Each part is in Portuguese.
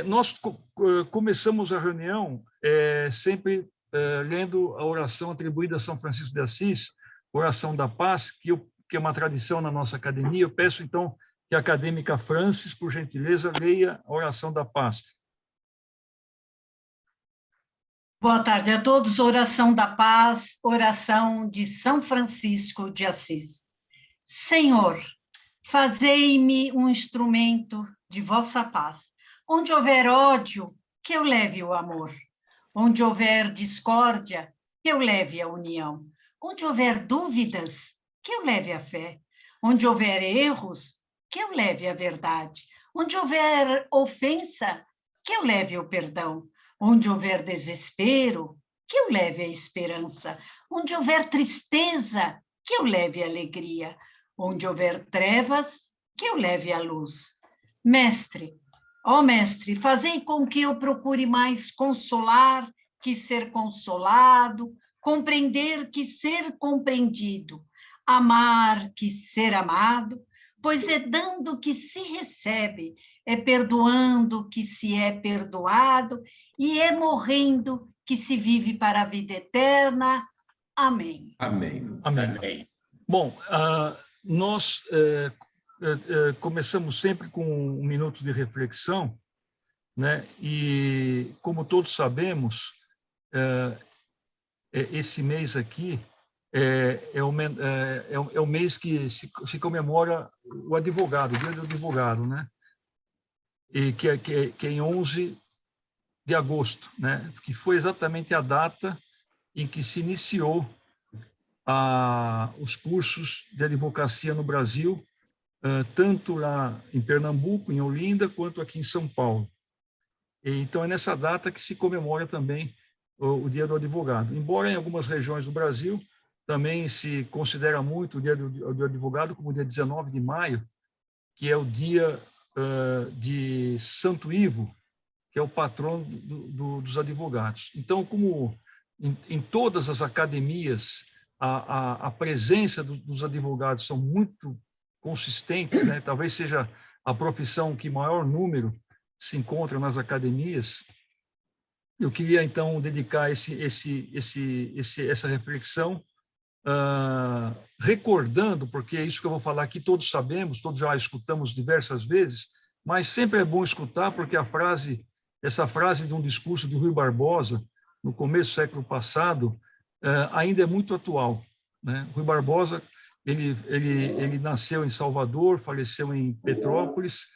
Nós começamos a reunião sempre lendo a oração atribuída a São Francisco de Assis, Oração da Paz, que é uma tradição na nossa academia. Eu peço, então, que a acadêmica Francis, por gentileza, leia a Oração da Paz. Boa tarde a todos. Oração da Paz, oração de São Francisco de Assis. Senhor, fazei-me um instrumento de vossa paz. Onde houver ódio, que eu leve o amor. Onde houver discórdia, que eu leve a união. Onde houver dúvidas, que eu leve a fé. Onde houver erros, que eu leve a verdade. Onde houver ofensa, que eu leve o perdão. Onde houver desespero, que eu leve a esperança. Onde houver tristeza, que eu leve a alegria. Onde houver trevas, que eu leve a luz. Mestre, ó Mestre, fazei com que eu procure mais consolar que ser consolado, compreender que ser compreendido, amar que ser amado, pois é dando que se recebe, é perdoando que se é perdoado, e é morrendo que se vive para a vida eterna. Amém. Amém. Amém. Bom, nós começamos sempre com um minuto de reflexão, né? E, como todos sabemos, esse mês aqui é o mês que se comemora o advogado, o Dia do Advogado, né? E que é em 11 de agosto, né? Que foi exatamente a data em que se iniciou os cursos de advocacia no Brasil, tanto lá em Pernambuco, em Olinda, quanto aqui em São Paulo. Então, é nessa data que se comemora também o Dia do Advogado. Embora em algumas regiões do Brasil também se considera muito o Dia do Advogado como o dia 19 de maio, que é o dia de Santo Ivo, que é o patrono dos advogados. Então, como em todas as academias a presença dos advogados são muito consistentes, né? Talvez seja a profissão que maior número se encontra nas academias. Eu queria, então, dedicar essa reflexão, recordando, porque é isso que eu vou falar aqui, todos sabemos, todos já escutamos diversas vezes, mas sempre é bom escutar, porque essa frase de um discurso de Rui Barbosa, no começo do século passado, ainda é muito atual, né? Rui Barbosa, ele nasceu em Salvador, faleceu em Petrópolis.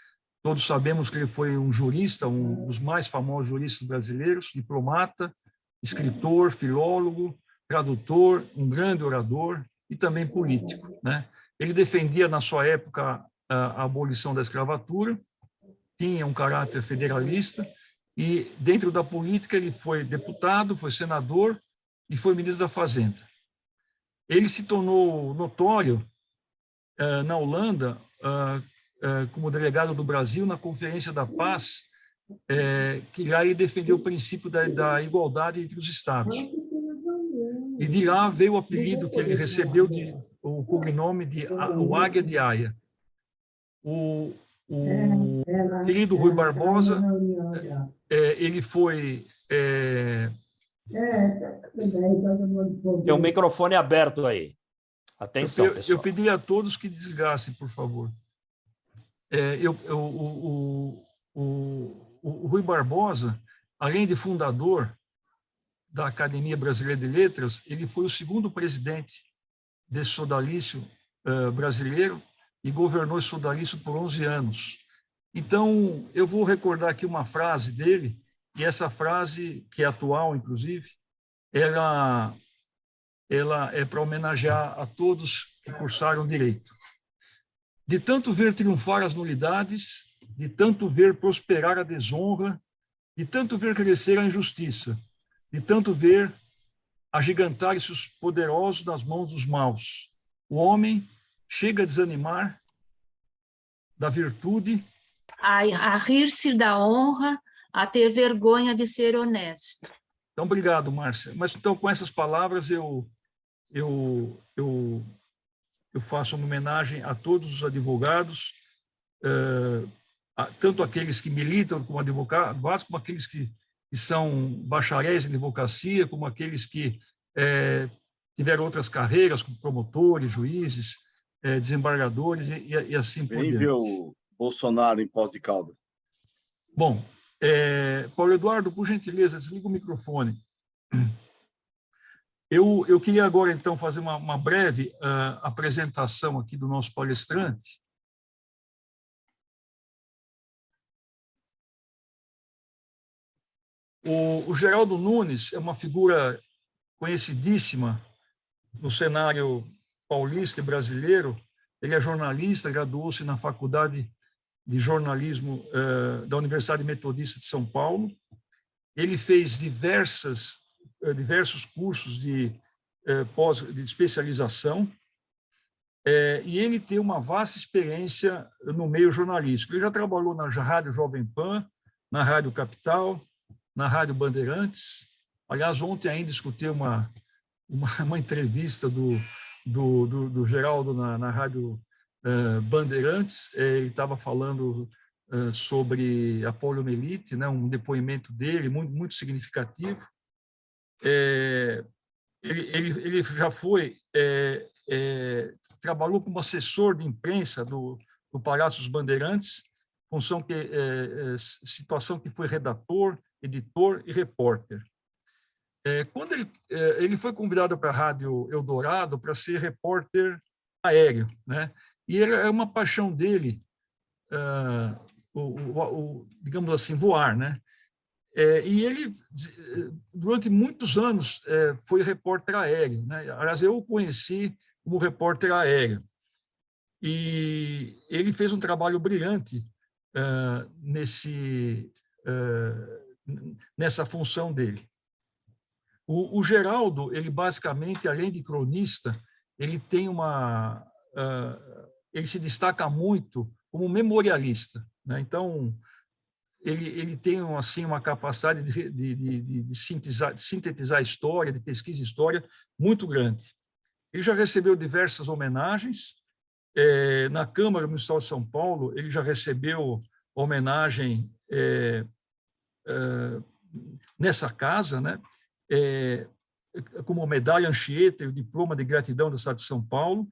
Todos sabemos que ele foi um jurista, um dos mais famosos juristas brasileiros, diplomata, escritor, filólogo, tradutor, um grande orador e também político, né? Ele defendia, na sua época, a abolição da escravatura, tinha um caráter federalista, e dentro da política ele foi deputado, foi senador e foi ministro da Fazenda. Ele se tornou notório na Holanda como delegado do Brasil na Conferência da Paz, que lá ele defendeu o princípio da igualdade entre os Estados. E de lá veio o apelido que ele recebeu, o cognome de o Águia de Haia. O querido Rui Barbosa, ele foi... Tem um microfone aberto aí. Atenção, pessoal. Eu pedi a todos que desligassem, por favor. O Rui Barbosa, além de fundador da Academia Brasileira de Letras, ele foi o segundo presidente desse sodalício brasileiro e governou esse sodalício por 11 anos. Então, eu vou recordar aqui uma frase dele, e essa frase, que é atual, inclusive, ela é para homenagear a todos que cursaram direito. De tanto ver triunfar as nulidades, de tanto ver prosperar a desonra, de tanto ver crescer a injustiça, de tanto ver agigantar-se os poderosos nas mãos dos maus, o homem chega a desanimar da virtude, a rir-se da honra, a ter vergonha de ser honesto. Então, obrigado, Márcia. Mas, então, com essas palavras, eu faço uma homenagem a todos os advogados, tanto aqueles que militam como advogados, como aqueles que são bacharéis em advocacia, como aqueles que tiveram outras carreiras, como promotores, juízes, desembargadores e assim por diante. Bem viu o Bolsonaro em Poços de Caldas. Bom, Paulo Eduardo, por gentileza, desliga o microfone. Eu queria agora, então, fazer uma breve apresentação aqui do nosso palestrante. O Geraldo Nunes é uma figura conhecidíssima no cenário paulista e brasileiro. Ele é jornalista, graduou-se na Faculdade de Jornalismo da Universidade Metodista de São Paulo. Ele fez diversos cursos de especialização e ele tem uma vasta experiência no meio jornalístico. Ele já trabalhou na Rádio Jovem Pan, na Rádio Capital, na Rádio Bandeirantes. Aliás, ontem ainda escutei uma entrevista do Geraldo na Rádio Bandeirantes. Ele estava falando sobre a poliomielite, né, um depoimento dele muito significativo. Ele já trabalhou como assessor de imprensa do Palácio dos Bandeirantes, situação que foi redator, editor e repórter. Quando ele foi convidado para a Rádio Eldorado para ser repórter aéreo, né? E é uma paixão dele, digamos assim, voar, né? E ele, durante muitos anos, foi repórter aéreo, né? Aliás, eu o conheci como repórter aéreo. E ele fez um trabalho brilhante nessa função dele. O Geraldo, ele basicamente, além de cronista, ele tem ele se destaca muito como memorialista, né? Então, ele tem assim uma capacidade de sintetizar a história, de pesquisa e história muito grande. Ele já recebeu diversas homenagens. Na Câmara Municipal de São Paulo, ele já recebeu homenagem nessa casa, né? Como medalha Anchieta e o diploma de gratidão da cidade de São Paulo.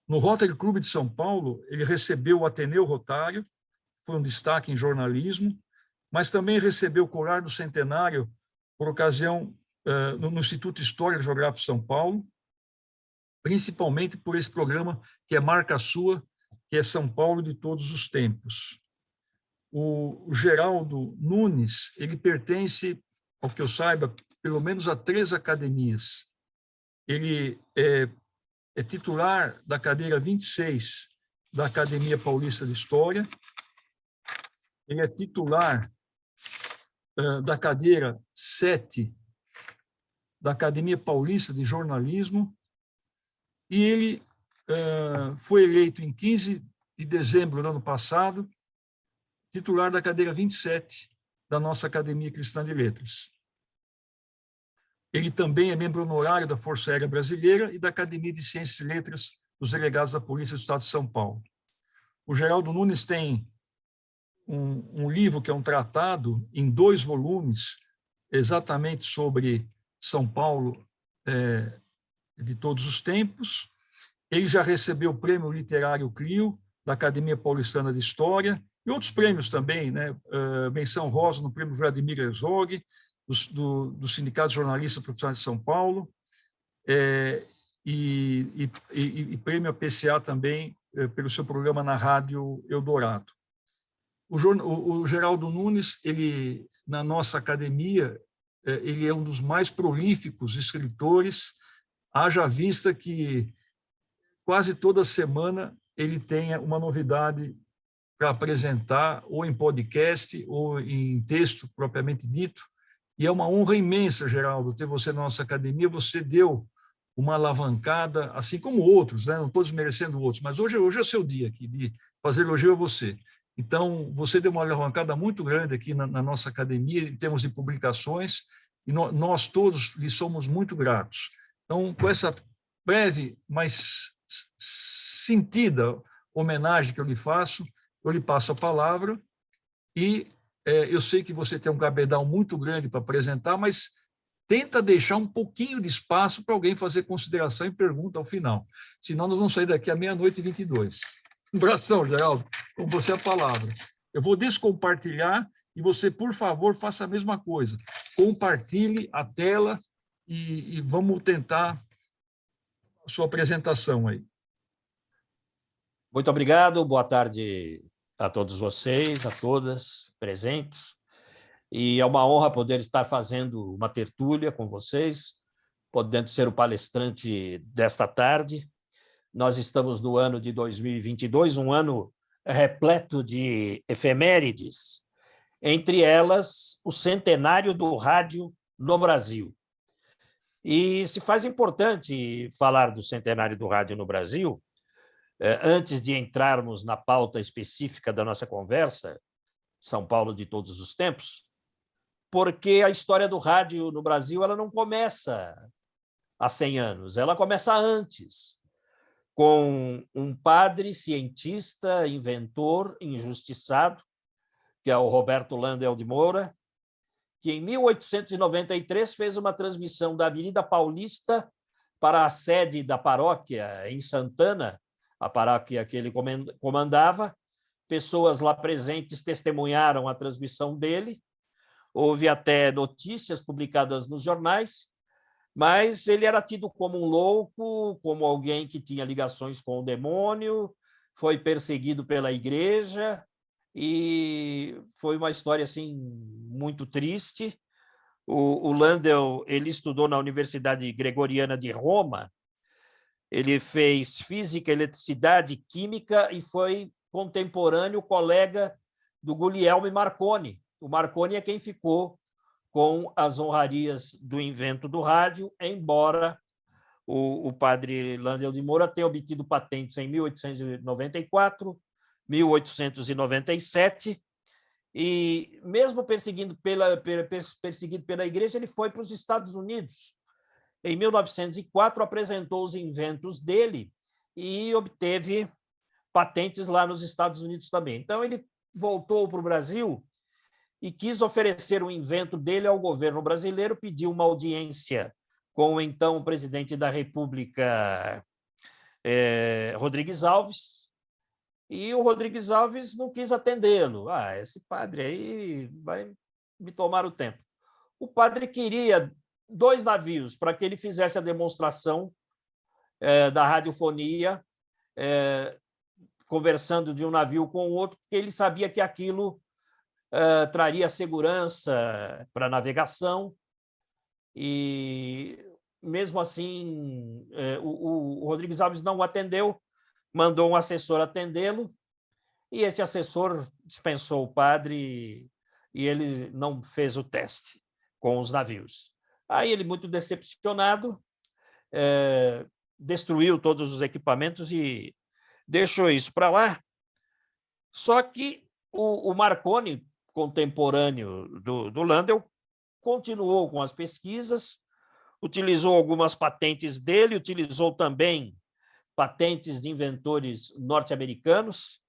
No Rotary Clube de São Paulo, ele recebeu o Ateneu Rotário, foi um destaque em jornalismo, mas também recebeu o Colar do Centenário por ocasião no Instituto Histórico e Geográfico de São Paulo, principalmente por esse programa que é marca sua, que é São Paulo de Todos os Tempos. O Geraldo Nunes, ele pertence, ao que eu saiba, pelo menos a 3 academias. Ele é titular da cadeira 26 da Academia Paulista de História. Ele é titular da cadeira 7 da Academia Paulista de Jornalismo. E ele foi eleito em 15 de dezembro do ano passado titular da cadeira 27 da nossa Academia Cristã de Letras. Ele também é membro honorário da Força Aérea Brasileira e da Academia de Ciências e Letras dos Delegados da Polícia do Estado de São Paulo. O Geraldo Nunes tem um livro que é um tratado em 2 volumes, exatamente sobre São Paulo de todos os tempos. Ele já recebeu o Prêmio Literário Clio da Academia Paulistana de História e outros prêmios também, né? Menção rosa no Prêmio Vladimir Herzog, do Sindicato de Jornalistas Profissionais de São Paulo, e prêmio APCA também pelo seu programa na Rádio Eldorado. O Geraldo Nunes, ele, na nossa academia, ele é um dos mais prolíficos escritores, haja vista que quase toda semana ele tem uma novidade para apresentar, ou em podcast, ou em texto propriamente dito. E é uma honra imensa, Geraldo, ter você na nossa academia. Você deu uma alavancada, assim como outros, né? Não estou desmerecendo outros, mas hoje é o seu dia aqui de fazer elogio a você. Então, você deu uma alavancada muito grande aqui na nossa academia, em termos de publicações, e nós todos lhe somos muito gratos. Então, com essa breve, mas sentida homenagem que eu lhe faço, eu lhe passo a palavra E eu sei que você tem um cabedal muito grande para apresentar, mas tenta deixar um pouquinho de espaço para alguém fazer consideração e pergunta ao final. Senão nós vamos sair daqui à 00:22. Um abração, Geraldo. Com você a palavra. Eu vou descompartilhar e você, por favor, faça a mesma coisa. Compartilhe a tela e vamos tentar a sua apresentação aí. Muito obrigado, boa tarde a todos vocês, a todas presentes. E é uma honra poder estar fazendo uma tertúlia com vocês, podendo ser o palestrante desta tarde. Nós estamos no ano de 2022, um ano repleto de efemérides, entre elas o centenário do rádio no Brasil. E se faz importante falar do centenário do rádio no Brasil, antes de entrarmos na pauta específica da nossa conversa, São Paulo de todos os tempos, porque a história do rádio no Brasil ela não começa há 100 anos, ela começa antes, com um padre cientista, inventor, injustiçado, que é o Roberto Landel de Moura, que em 1893 fez uma transmissão da Avenida Paulista para a sede da paróquia em Santana, a paróquia que ele comandava. Pessoas lá presentes testemunharam a transmissão dele, houve até notícias publicadas nos jornais, mas ele era tido como um louco, como alguém que tinha ligações com o demônio, foi perseguido pela igreja, e foi uma história assim muito triste. O Landel, ele estudou na Universidade Gregoriana de Roma, ele fez física, eletricidade, química e foi contemporâneo colega do Guglielmo Marconi. O Marconi é quem ficou com as honrarias do invento do rádio, embora o padre Landel de Moura tenha obtido patentes em 1894, 1897, e mesmo perseguido pela igreja, ele foi para os Estados Unidos. Em 1904, apresentou os inventos dele e obteve patentes lá nos Estados Unidos também. Então, ele voltou para o Brasil e quis oferecer o invento dele ao governo brasileiro, pediu uma audiência com o então presidente da República, Rodrigues Alves, e o Rodrigues Alves não quis atendê-lo. Esse padre aí vai me tomar o tempo. O padre queria 2 navios para que ele fizesse a demonstração da radiofonia, conversando de um navio com o outro, porque ele sabia que aquilo traria segurança para a navegação, e mesmo assim o Rodrigues Alves não o atendeu, mandou um assessor atendê-lo, e esse assessor dispensou o padre e ele não fez o teste com os navios. Aí ele, muito decepcionado, destruiu todos os equipamentos e deixou isso para lá. Só que o Marconi, contemporâneo do Landel, continuou com as pesquisas, utilizou algumas patentes dele, utilizou também patentes de inventores norte-americanos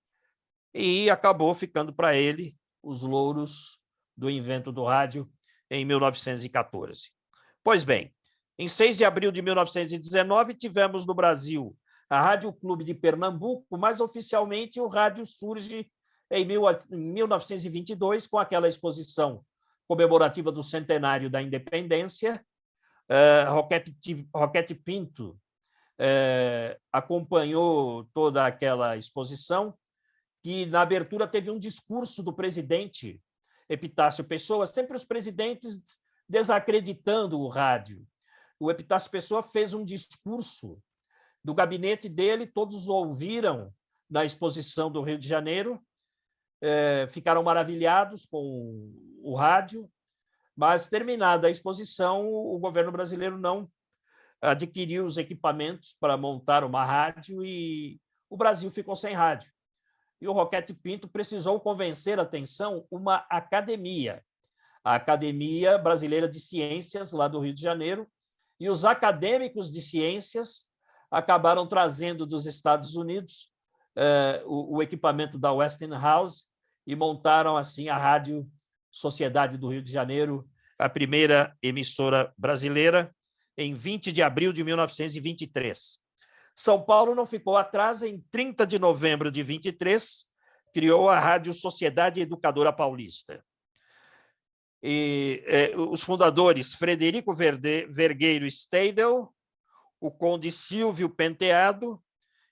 e acabou ficando para ele os louros do invento do rádio em 1914. Pois bem, em 6 de abril de 1919, tivemos no Brasil a Rádio Clube de Pernambuco, mas oficialmente o rádio surge em 1922, com aquela exposição comemorativa do centenário da independência. Roquete Pinto acompanhou toda aquela exposição, que na abertura teve um discurso do presidente Epitácio Pessoa, sempre os presidentes desacreditando o rádio. O Epitácio Pessoa fez um discurso do gabinete dele, todos ouviram na exposição do Rio de Janeiro, ficaram maravilhados com o rádio, mas, terminada a exposição, o governo brasileiro não adquiriu os equipamentos para montar uma rádio e o Brasil ficou sem rádio. E o Roquete Pinto precisou convencer, atenção, uma academia, a Academia Brasileira de Ciências, lá do Rio de Janeiro, e os acadêmicos de ciências acabaram trazendo dos Estados Unidos o equipamento da Westinghouse e montaram assim a Rádio Sociedade do Rio de Janeiro, a primeira emissora brasileira, em 20 de abril de 1923. São Paulo não ficou atrás. Em 30 de novembro de 23, criou a Rádio Sociedade Educadora Paulista. Os fundadores, Frederico Vergueiro Steidel, o conde Silvio Penteado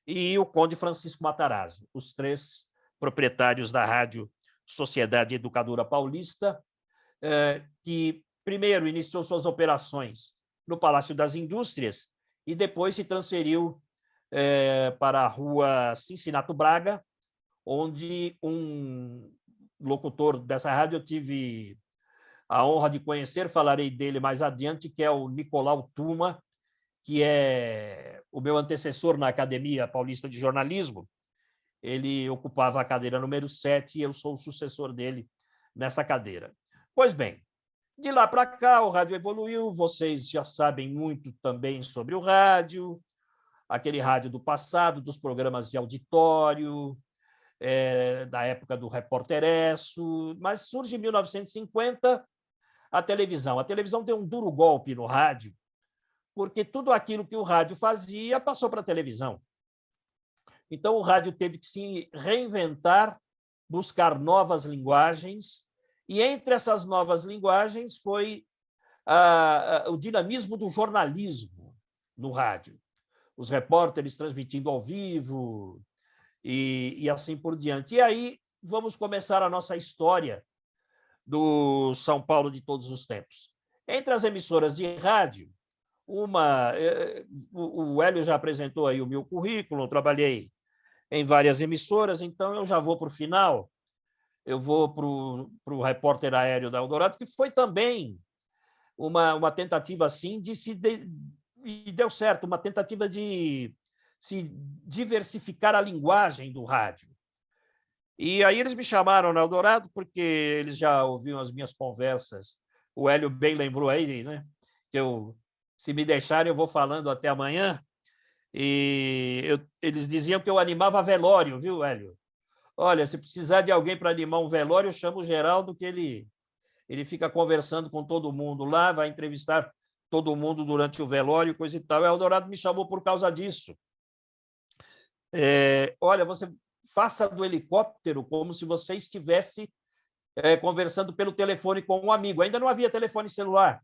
e o conde Francisco Matarazzo, os 3 proprietários da Rádio Sociedade Educadora Paulista, que primeiro iniciou suas operações no Palácio das Indústrias e depois se transferiu para a Rua Cincinato Braga, onde um locutor dessa rádio eu tive a honra de conhecer, falarei dele mais adiante, que é o Nicolau Tuma, que é o meu antecessor na Academia Paulista de Jornalismo. Ele ocupava a cadeira número 7 e eu sou o sucessor dele nessa cadeira. Pois bem, de lá para cá o rádio evoluiu, vocês já sabem muito também sobre o rádio, aquele rádio do passado, dos programas de auditório, da época do Repórter Esso, mas surge em 1950 a televisão. A televisão deu um duro golpe no rádio, porque tudo aquilo que o rádio fazia passou para a televisão. Então, o rádio teve que se reinventar, buscar novas linguagens, e entre essas novas linguagens foi o dinamismo do jornalismo no rádio. Os repórteres transmitindo ao vivo e assim por diante. E aí vamos começar a nossa história do São Paulo de todos os tempos. Entre as emissoras de rádio, o Hélio já apresentou aí o meu currículo, eu trabalhei em várias emissoras, então eu já vou para o final, eu vou para o Repórter Aéreo da Eldorado, que foi também uma tentativa assim e deu certo, uma tentativa de se diversificar a linguagem do rádio. E aí eles me chamaram na Eldorado, porque eles já ouviam as minhas conversas. O Hélio bem lembrou aí, né? Que se me deixarem, eu vou falando até amanhã. E eles diziam que eu animava velório, viu, Hélio? Olha, se precisar de alguém para animar um velório, eu chamo o Geraldo, que ele fica conversando com todo mundo lá, vai entrevistar todo mundo durante o velório, coisa e tal. O Eldorado me chamou por causa disso. Olha, você faça do helicóptero como se você estivesse conversando pelo telefone com um amigo. Ainda não havia telefone celular.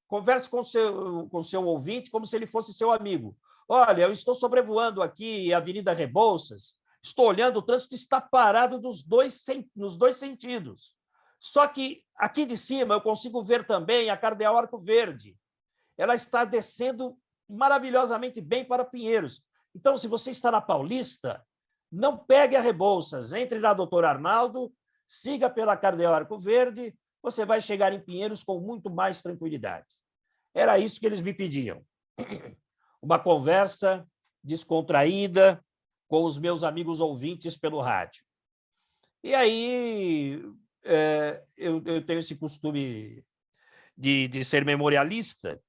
Converse com seu ouvinte como se ele fosse seu amigo. Olha, eu estou sobrevoando aqui a Avenida Rebouças, estou olhando, o trânsito está parado nos dois sentidos. Só que aqui de cima eu consigo ver também a Cardeal Arco Verde. Ela está descendo maravilhosamente bem para Pinheiros. Então, se você está na Paulista, não pegue a Rebouças, entre na Doutor Arnaldo, siga pela Cardeal Arco Verde, você vai chegar em Pinheiros com muito mais tranquilidade. Era isso que eles me pediam. Uma conversa descontraída com os meus amigos ouvintes pelo rádio. E aí eu tenho esse costume de ser memorialista.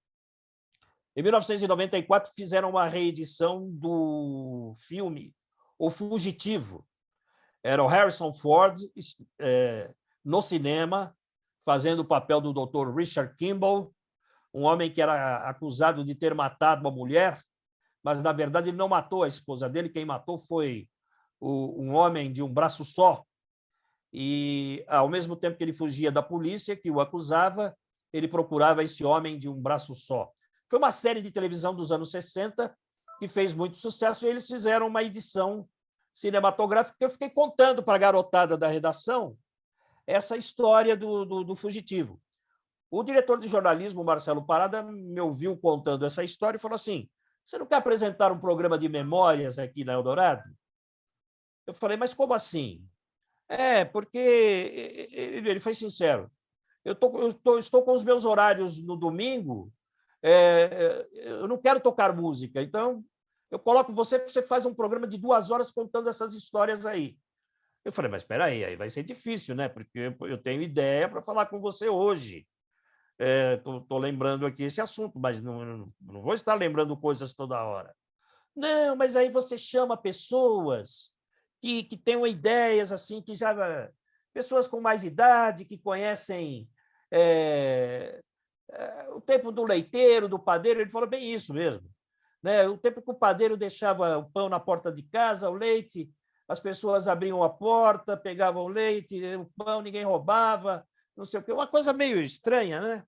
Em 1994, fizeram uma reedição do filme O Fugitivo. Era o Harrison Ford no cinema, fazendo o papel do Dr. Richard Kimball, um homem que era acusado de ter matado uma mulher, mas, na verdade, ele não matou a esposa dele, quem matou foi um homem de um braço só. E, ao mesmo tempo que ele fugia da polícia, que o acusava, ele procurava esse homem de um braço só. Foi uma série de televisão dos anos 60 que fez muito sucesso, e eles fizeram uma edição cinematográfica que eu fiquei contando para a garotada da redação essa história do fugitivo. O diretor de jornalismo, Marcelo Parada, me ouviu contando essa história e falou assim: você não quer apresentar um programa de memórias aqui na Eldorado? Eu falei, mas como assim? Porque ele foi sincero. Eu estou com os meus horários no domingo, eu não quero tocar música, então eu coloco você faz um programa de 2 horas contando essas histórias aí. Eu falei, mas espera aí vai ser difícil, né? Porque eu tenho ideia para falar com você hoje. Estou lembrando aqui esse assunto, mas não vou estar lembrando coisas toda hora. Não, mas aí você chama pessoas que tenham ideias assim, que já pessoas com mais idade, que conhecem o tempo do leiteiro, do padeiro. Ele falou bem isso mesmo, né? O tempo que o padeiro deixava o pão na porta de casa, o leite, as pessoas abriam a porta, pegavam o leite, o pão, ninguém roubava, não sei o quê. Uma coisa meio estranha, né?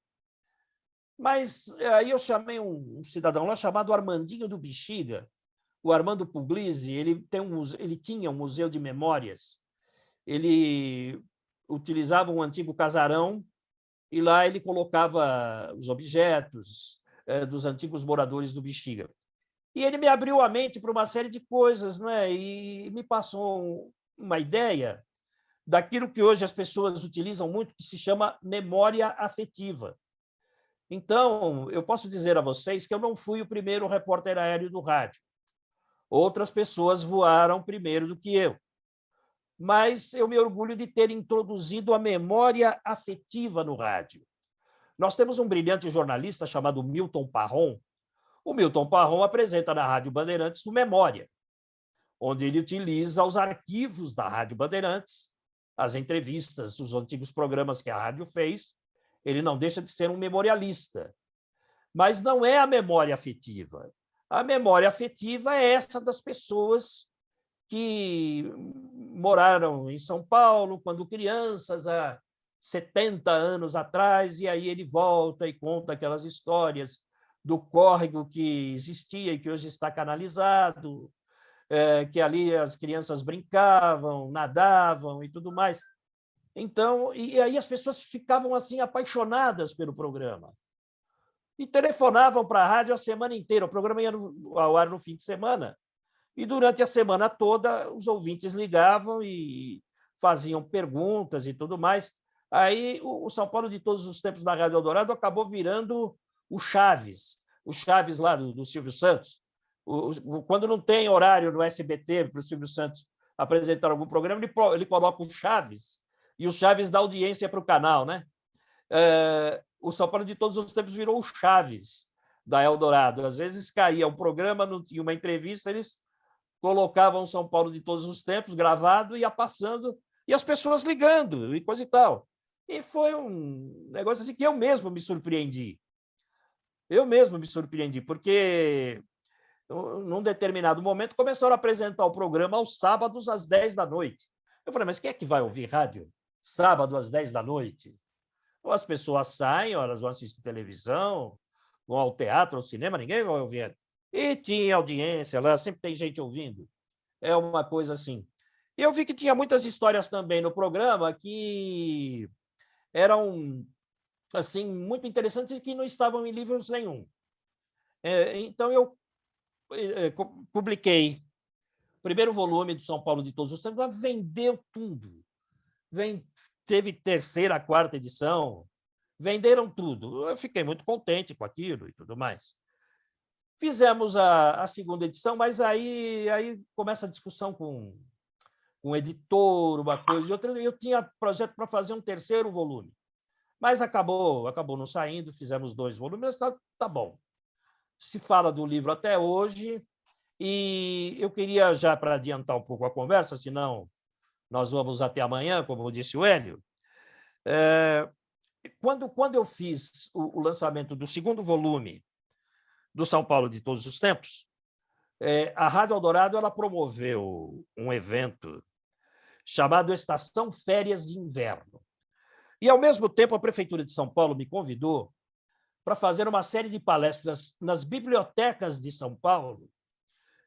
Mas aí eu chamei um cidadão lá chamado Armandinho do Bexiga, o Armando Puglisi. Ele tinha um museu de memórias. Ele utilizava um antigo casarão e lá ele colocava os objetos dos antigos moradores do Bexiga. E ele me abriu a mente para uma série de coisas, né? E me passou uma ideia daquilo que hoje as pessoas utilizam muito, que se chama memória afetiva. Então, eu posso dizer a vocês que eu não fui o primeiro repórter aéreo do rádio. Outras pessoas voaram primeiro do que eu. Mas eu me orgulho de ter introduzido a memória afetiva no rádio. Nós temos um brilhante jornalista chamado Milton Parron. O Milton Parron apresenta na Rádio Bandeirantes o Memória, onde ele utiliza os arquivos da Rádio Bandeirantes, as entrevistas, os antigos programas que a rádio fez. Ele não deixa de ser um memorialista. Mas não é a memória afetiva. A memória afetiva é essa das pessoas que moraram em São Paulo quando crianças, há 70 anos atrás, e aí ele volta e conta aquelas histórias do córrego que existia e que hoje está canalizado, que ali as crianças brincavam, nadavam e tudo mais. Então, e aí as pessoas ficavam assim apaixonadas pelo programa e telefonavam para a rádio a semana inteira. O programa ia ao ar no fim de semana e durante a semana toda os ouvintes ligavam e faziam perguntas e tudo mais. Aí o São Paulo de Todos os Tempos da Rádio Eldorado acabou virando o Chaves lá do Silvio Santos. Quando não tem horário no SBT para o Silvio Santos apresentar algum programa, ele coloca o Chaves, e o Chaves dá audiência para o canal, né? O São Paulo de Todos os Tempos virou o Chaves da Eldorado. Às vezes caía um programa, não tinha uma entrevista, eles colocavam o São Paulo de Todos os Tempos gravado e ia passando, e as pessoas ligando e coisa e tal. E foi um negócio assim que eu mesmo me surpreendi. Porque num determinado momento começaram a apresentar o programa aos sábados às 10 da noite. Eu falei, mas quem é que vai ouvir rádio sábado às 10 da noite? Ou as pessoas saem, ou elas vão assistir televisão, vão ao teatro, ao cinema, ninguém vai ouvir. E tinha audiência lá, sempre tem gente ouvindo. É uma coisa assim. E eu vi que tinha muitas histórias também no programa que eram assim muito interessantes e que não estavam em livros nenhum. Então, eu publiquei o primeiro volume do São Paulo de Todos os Tempos, vendeu tudo. Teve terceira, quarta edição, venderam tudo. Eu fiquei muito contente com aquilo e tudo mais. Fizemos a segunda edição, mas aí começa a discussão com um editor, uma coisa e outra. Eu tinha projeto para fazer um terceiro volume, mas acabou não saindo, fizemos 2 volumes, mas tá bom. Se fala do livro até hoje, e eu queria, já para adiantar um pouco a conversa, senão nós vamos até amanhã, como disse o Hélio. Quando eu fiz o lançamento do segundo volume do São Paulo de Todos os Tempos, a Rádio Eldorado ela promoveu um evento chamado Estação Férias de Inverno. E, ao mesmo tempo, a Prefeitura de São Paulo me convidou para fazer uma série de palestras nas bibliotecas de São Paulo.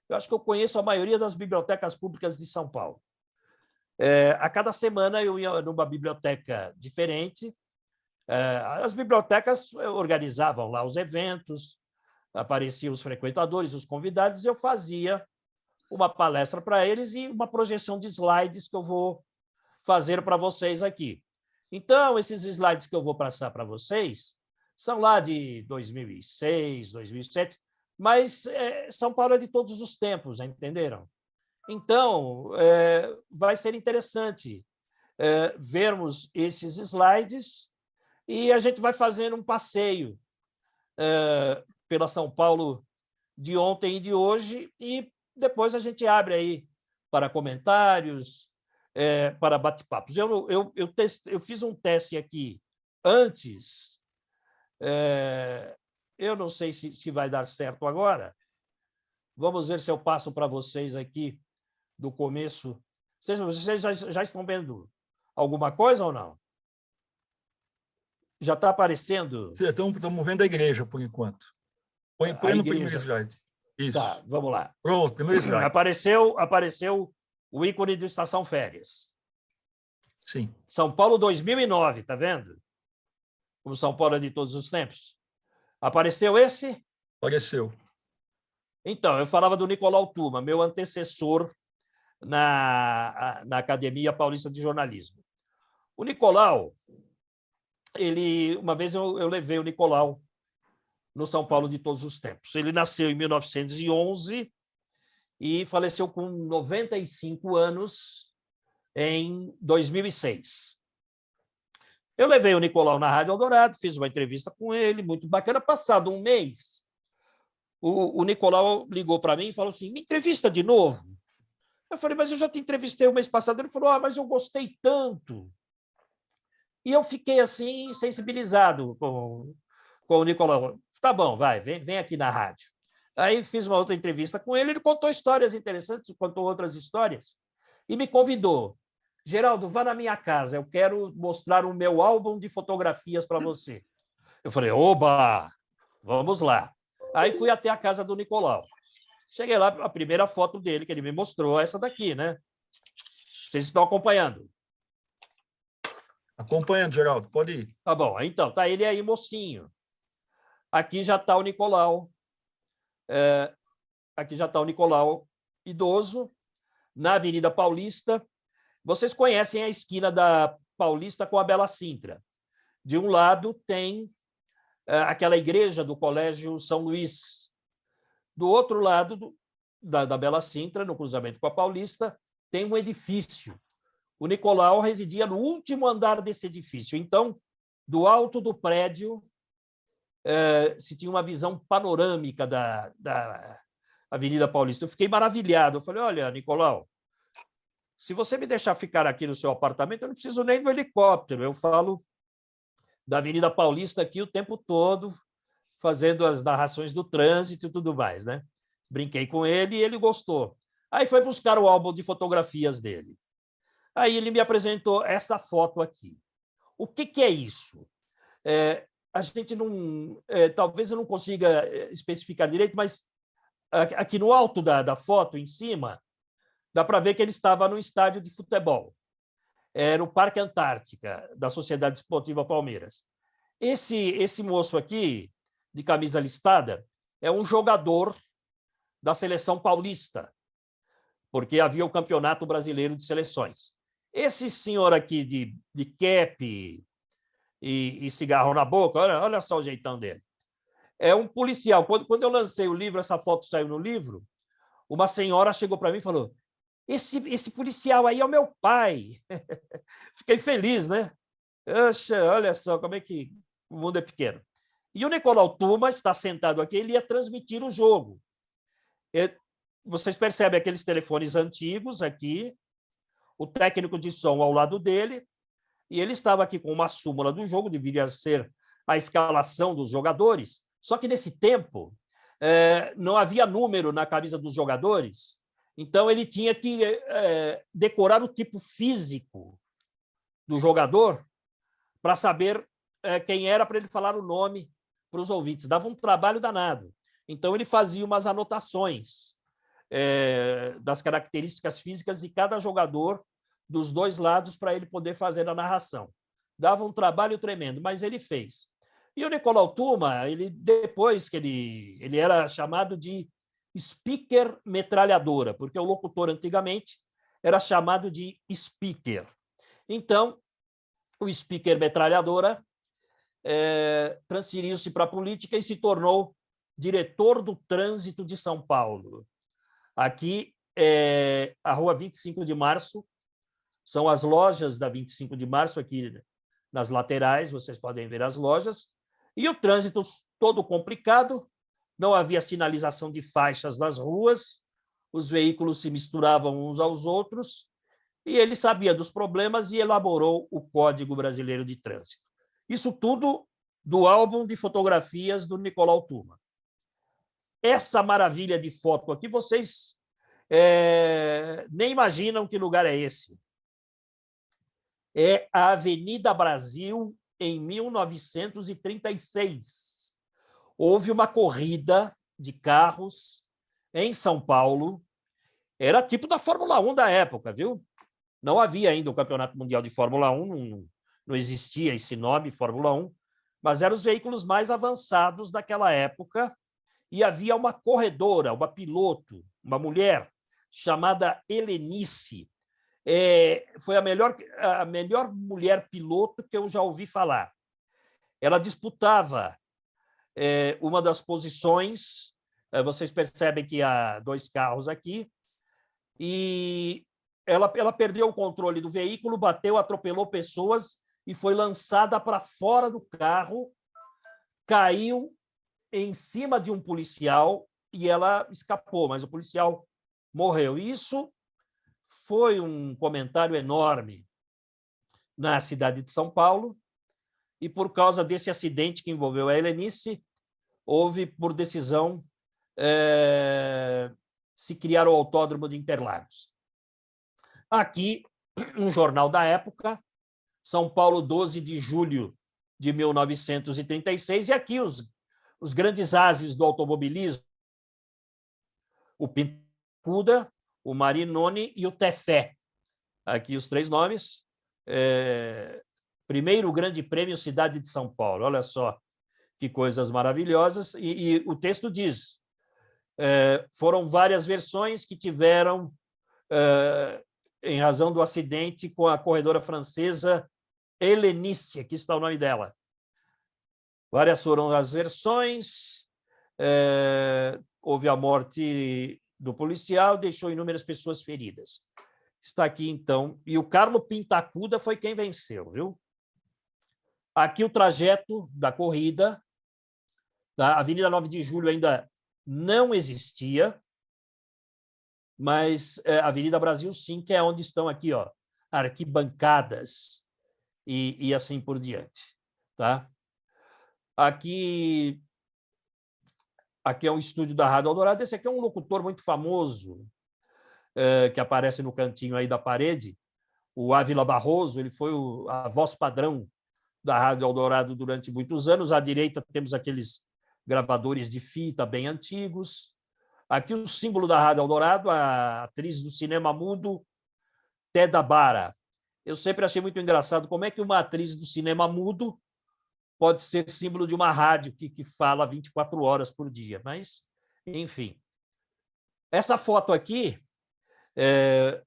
Eu acho que eu conheço a maioria das bibliotecas públicas de São Paulo. A cada semana eu ia numa biblioteca diferente. As bibliotecas organizavam lá os eventos, apareciam os frequentadores, os convidados, e eu fazia uma palestra para eles e uma projeção de slides que eu vou fazer para vocês aqui. Então, esses slides que eu vou passar para vocês são lá de 2006, 2007, mas São Paulo é de todos os tempos, entenderam? Então, vai ser interessante vermos esses slides e a gente vai fazer um passeio pela São Paulo de ontem e de hoje, e depois a gente abre aí para comentários, para bate-papos. Eu fiz um teste aqui antes, eu não sei se vai dar certo agora. Vamos ver se eu passo para vocês aqui do começo. Vocês já estão vendo alguma coisa ou não? Já está aparecendo? Estamos vendo a igreja, por enquanto. Põe no primeiro slide. Isso. Tá, vamos lá. Pronto, primeiro slide. Apareceu o ícone do Estação Férias. Sim. São Paulo 2009, tá vendo? Como São Paulo é de todos os tempos. Apareceu esse? Apareceu. Então, eu falava do Nicolau Tuma, meu antecessor na Academia Paulista de Jornalismo. O Nicolau, uma vez eu levei o Nicolau no São Paulo de todos os tempos. Ele nasceu em 1911 e faleceu com 95 anos em 2006. Eu levei o Nicolau na Rádio Eldorado, fiz uma entrevista com ele, muito bacana. Passado um mês, o Nicolau ligou para mim e falou assim, me entrevista de novo. Eu falei, mas eu já te entrevistei o mês passado. Ele falou, mas eu gostei tanto. E eu fiquei assim, sensibilizado com o Nicolau. Tá bom, vem aqui na rádio. Aí fiz uma outra entrevista com ele, ele contou histórias interessantes, contou outras histórias, e me convidou. Geraldo, vá na minha casa, eu quero mostrar o meu álbum de fotografias para você. Eu falei, oba, vamos lá. Aí fui até a casa do Nicolau. Cheguei lá, a primeira foto dele que ele me mostrou, essa daqui, né? Vocês estão acompanhando? Acompanhando, Geraldo, pode ir. Tá bom, então, tá ele aí, mocinho. Aqui já está o Nicolau. Aqui já está o Nicolau idoso, na Avenida Paulista. Vocês conhecem a esquina da Paulista com a Bela Sintra. De um lado tem aquela igreja do Colégio São Luís. Do outro lado da Bela Sintra, no cruzamento com a Paulista, tem um edifício. O Nicolau residia no último andar desse edifício. Então, do alto do prédio, se tinha uma visão panorâmica da Avenida Paulista. Eu fiquei maravilhado. Eu falei, olha, Nicolau, se você me deixar ficar aqui no seu apartamento, eu não preciso nem do helicóptero. Eu falo da Avenida Paulista aqui o tempo todo, fazendo as narrações do trânsito e tudo mais, né? Brinquei com ele e ele gostou. Aí foi buscar o álbum de fotografias dele. Aí ele me apresentou essa foto aqui. O que é isso? A gente não... talvez eu não consiga especificar direito, mas aqui no alto da foto, em cima, dá para ver que ele estava no estádio de futebol. Era o Parque Antártica, da Sociedade Esportiva Palmeiras. Esse moço aqui, de camisa listrada, é um jogador da seleção paulista, porque havia o Campeonato Brasileiro de Seleções. Esse senhor aqui de cap e cigarro na boca, olha só o jeitão dele. É um policial. Quando eu lancei o livro, essa foto saiu no livro, uma senhora chegou para mim e falou, esse policial aí é o meu pai. Fiquei feliz, né? Oxa, olha só como é que o mundo é pequeno. E o Nicolau Tuma está sentado aqui, ele ia transmitir o jogo. Vocês percebem aqueles telefones antigos aqui, o técnico de som ao lado dele, e ele estava aqui com uma súmula do jogo, deveria ser a escalação dos jogadores, só que nesse tempo não havia número na camisa dos jogadores, então ele tinha que decorar o tipo físico do jogador para saber quem era, para ele falar o nome para os ouvintes. Dava um trabalho danado. Então, ele fazia umas anotações das características físicas de cada jogador dos dois lados para ele poder fazer a narração. Dava um trabalho tremendo, mas ele fez. E o Nicolau Tuma, depois que ele era chamado de speaker metralhadora, porque o locutor antigamente era chamado de speaker. Então, o speaker metralhadora transferiu-se para a política e se tornou diretor do trânsito de São Paulo. Aqui é a Rua 25 de Março, são as lojas da 25 de Março, aqui nas laterais, vocês podem ver as lojas, e o trânsito todo complicado, não havia sinalização de faixas nas ruas, os veículos se misturavam uns aos outros, e ele sabia dos problemas e elaborou o Código Brasileiro de Trânsito. Isso tudo do álbum de fotografias do Nicolau Tuma. Essa maravilha de foto aqui, vocês nem imaginam que lugar é esse. É a Avenida Brasil, em 1936. Houve uma corrida de carros em São Paulo. Era tipo da Fórmula 1 da época, viu? Não havia ainda o Campeonato Mundial de Fórmula 1, não existia esse nome, Fórmula 1, mas eram os veículos mais avançados daquela época, e havia uma corredora, uma piloto, uma mulher, chamada Helenice. Foi a melhor mulher piloto que eu já ouvi falar. Ela disputava uma das posições, vocês percebem que há 2 carros aqui, e ela perdeu o controle do veículo, bateu, atropelou pessoas e foi lançada para fora do carro, caiu em cima de um policial e ela escapou, mas o policial morreu. Isso foi um comentário enorme na cidade de São Paulo, e por causa desse acidente que envolveu a Helenice, houve, por decisão, se criar o Autódromo de Interlagos. Aqui, um jornal da época, São Paulo, 12 de julho de 1936, e aqui os grandes ases do automobilismo, o Pintacuda, o Marinoni e o Tefé. Aqui os 3 nomes. Primeiro Grande Prêmio Cidade de São Paulo. Olha só que coisas maravilhosas. E o texto diz, foram várias versões que tiveram, em razão do acidente com a corredora francesa Helenice, aqui está o nome dela. Várias foram as versões, houve a morte do policial, deixou inúmeras pessoas feridas. Está aqui, então, e o Carlo Pintacuda foi quem venceu, viu? Aqui o trajeto da corrida, a Avenida 9 de Julho ainda não existia, mas a Avenida Brasil, sim, que é onde estão aqui, ó, arquibancadas e assim por diante. Tá? Aqui é um estúdio da Rádio Eldorado. Esse aqui é um locutor muito famoso, que aparece no cantinho aí da parede, o Ávila Barroso. Ele foi a voz padrão da Rádio Eldorado durante muitos anos. À direita temos aqueles gravadores de fita bem antigos. Aqui o símbolo da Rádio Eldorado, a atriz do cinema mudo, Teda Bara. Eu sempre achei muito engraçado como é que uma atriz do cinema mudo pode ser símbolo de uma rádio que fala 24 horas por dia. Mas, enfim. Essa foto aqui é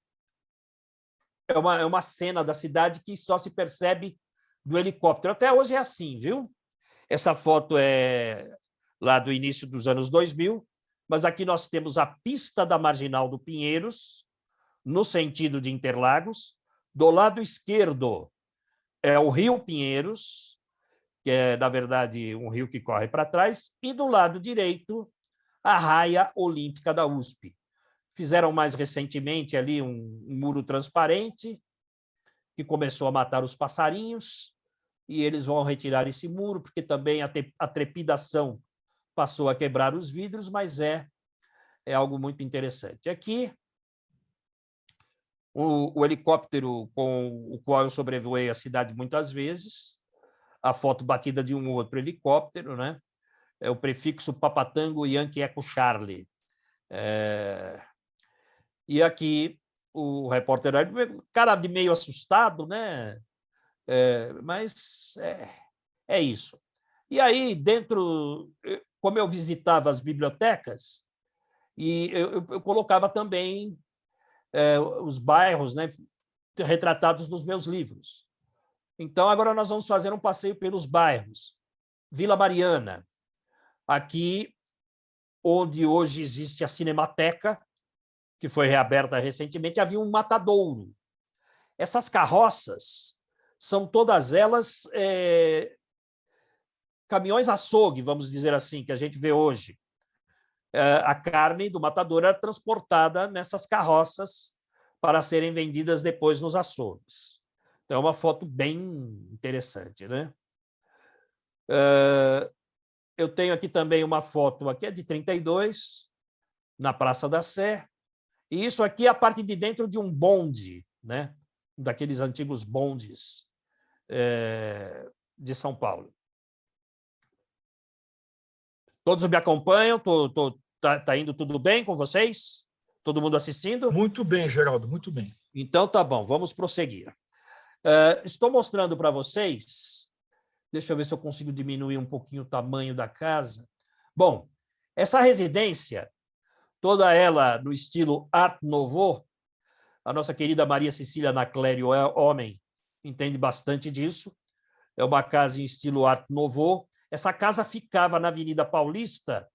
uma cena da cidade que só se percebe do helicóptero. Até hoje é assim, viu? Essa foto é lá do início dos anos 2000, mas aqui nós temos a pista da Marginal do Pinheiros, no sentido de Interlagos. Do lado esquerdo é o Rio Pinheiros, que é, na verdade, um rio que corre para trás, e do lado direito, a raia olímpica da USP. Fizeram mais recentemente ali um muro transparente, que começou a matar os passarinhos, e eles vão retirar esse muro, porque também a trepidação passou a quebrar os vidros, mas é algo muito interessante. Aqui, o helicóptero com o qual eu sobrevoei a cidade muitas vezes, a foto batida de um outro helicóptero, né? É o prefixo Papatango Yankee Eco Charlie. E aqui o repórter, cara de meio assustado, né? Mas é isso. E aí, dentro, como eu visitava as bibliotecas, e eu colocava também os bairros, né, retratados nos meus livros. Então, agora nós vamos fazer um passeio pelos bairros. Vila Mariana, aqui onde hoje existe a Cinemateca, que foi reaberta recentemente, havia um matadouro. Essas carroças são todas elas caminhões açougue, vamos dizer assim, que a gente vê hoje. a carne do matador era transportada nessas carroças para serem vendidas depois nos açougues. Então, é uma foto bem interessante, né? Eu tenho aqui também uma foto, aqui é de 32, na Praça da Sé, e isso aqui é a parte de dentro de um bonde, né? Daqueles antigos bondes de São Paulo. Todos me acompanham? Tá indo tudo bem com vocês? Todo mundo assistindo? Muito bem, Geraldo, muito bem. Então, tá bom, vamos prosseguir. Estou mostrando para vocês, deixa eu ver se eu consigo diminuir um pouquinho o tamanho da casa. Bom, essa residência, toda ela no estilo Art Nouveau, a nossa querida Maria Cecília Naclério Homem entende bastante disso, é uma casa em estilo Art Nouveau. Essa casa ficava na Avenida Paulista,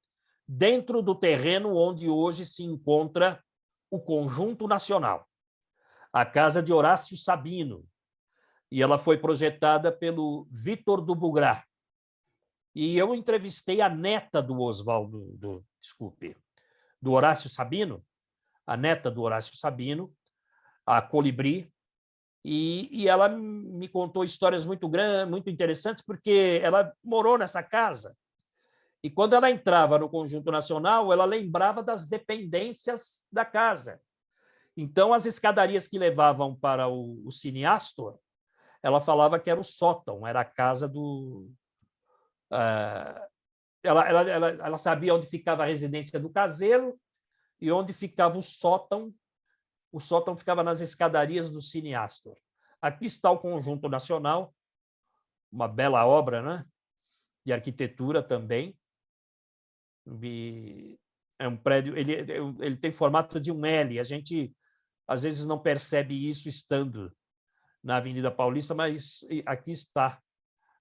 dentro do terreno onde hoje se encontra o Conjunto Nacional, a casa de Horácio Sabino, e ela foi projetada pelo Vitor Dubugrat. E eu entrevistei a neta do do Horácio Sabino, a neta do Horácio Sabino, a Colibri, e ela me contou histórias muito interessantes, porque ela morou nessa casa, e quando ela entrava no Conjunto Nacional, ela lembrava das dependências da casa. Então, as escadarias que levavam para o Cine Astor, ela falava que era o sótão, era a casa do... Ela sabia onde ficava a residência do caseiro e onde ficava o sótão. O sótão ficava nas escadarias do Cine Astor. Aqui está o Conjunto Nacional, uma bela obra, né? De arquitetura também. É um prédio, ele tem formato de um L. A gente, às vezes, não percebe isso estando na Avenida Paulista, mas aqui está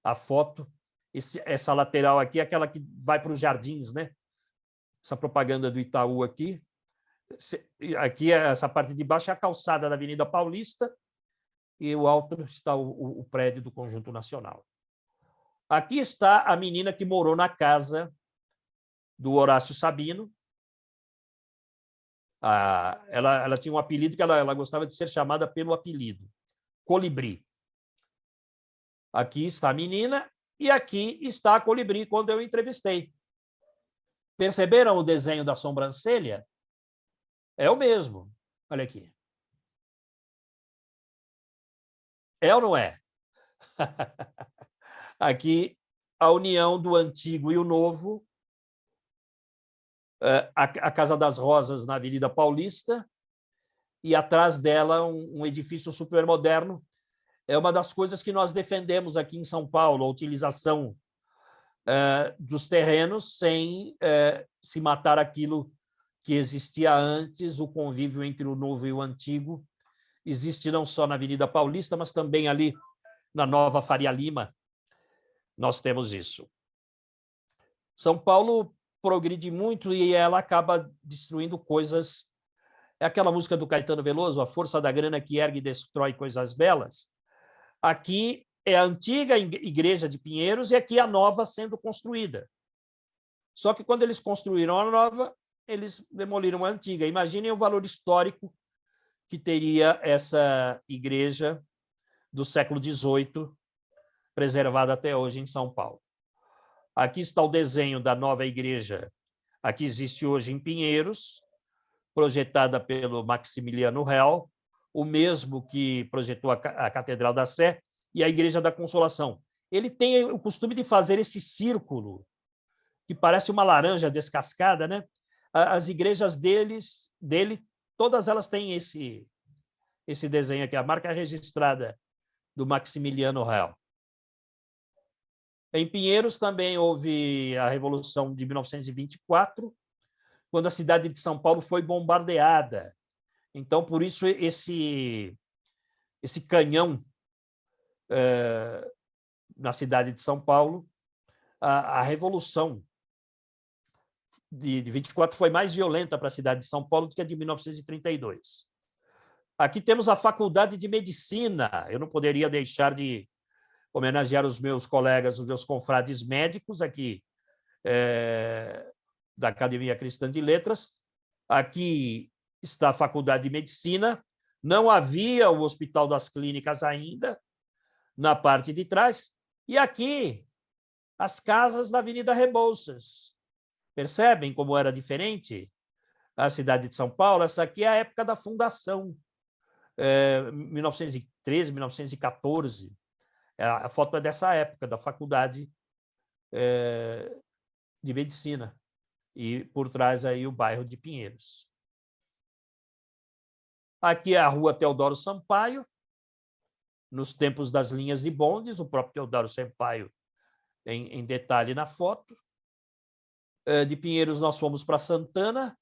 a foto. Essa lateral aqui é aquela que vai para os jardins, né? Essa propaganda do Itaú aqui. Aqui, essa parte de baixo é a calçada da Avenida Paulista e o alto está o prédio do Conjunto Nacional. Aqui está a menina que morou na casa do Horácio Sabino. Ela tinha um apelido que ela gostava de ser chamada pelo apelido, Colibri. Aqui está a menina e aqui está a Colibri quando eu entrevistei. Perceberam o desenho da sobrancelha? É o mesmo. Olha aqui. É ou não é? Aqui, a união do antigo e o novo. A Casa das Rosas, na Avenida Paulista, e atrás dela um edifício supermoderno. É uma das coisas que nós defendemos aqui em São Paulo, a utilização dos terrenos sem se matar aquilo que existia antes, o convívio entre o novo e o antigo. Existe não só na Avenida Paulista, mas também ali na Nova Faria Lima. Nós temos isso. São Paulo progride muito e ela acaba destruindo coisas. É aquela música do Caetano Veloso, a força da grana que ergue e destrói coisas belas. Aqui é a antiga igreja de Pinheiros e aqui a nova sendo construída. Só que quando eles construíram a nova, eles demoliram a antiga. Imaginem o valor histórico que teria essa igreja do século XVIII, preservada até hoje em São Paulo. Aqui está o desenho da nova igreja, a que existe hoje em Pinheiros, projetada pelo Maximiliano Hell, o mesmo que projetou a Catedral da Sé e a Igreja da Consolação. Ele tem o costume de fazer esse círculo, que parece uma laranja descascada, né? As igrejas dele, todas elas têm esse desenho aqui, a marca registrada do Maximiliano Hell. Em Pinheiros também houve a Revolução de 1924, quando a cidade de São Paulo foi bombardeada. Então, por isso, esse canhão na cidade de São Paulo, a Revolução de 24 foi mais violenta para a cidade de São Paulo do que a de 1932. Aqui temos a Faculdade de Medicina. Eu não poderia deixar de homenagear os meus colegas, os meus confrades médicos aqui da Academia Cristã de Letras. Aqui está a Faculdade de Medicina. Não havia o Hospital das Clínicas ainda, na parte de trás. E aqui, as casas da Avenida Rebouças. Percebem como era diferente a cidade de São Paulo? Essa aqui é a época da fundação, 1913, 1914. A foto é dessa época, da Faculdade de Medicina. E por trás aí o bairro de Pinheiros. Aqui é a Rua Teodoro Sampaio, nos tempos das linhas de bondes, o próprio Teodoro Sampaio em detalhe na foto. De Pinheiros nós fomos para Santana.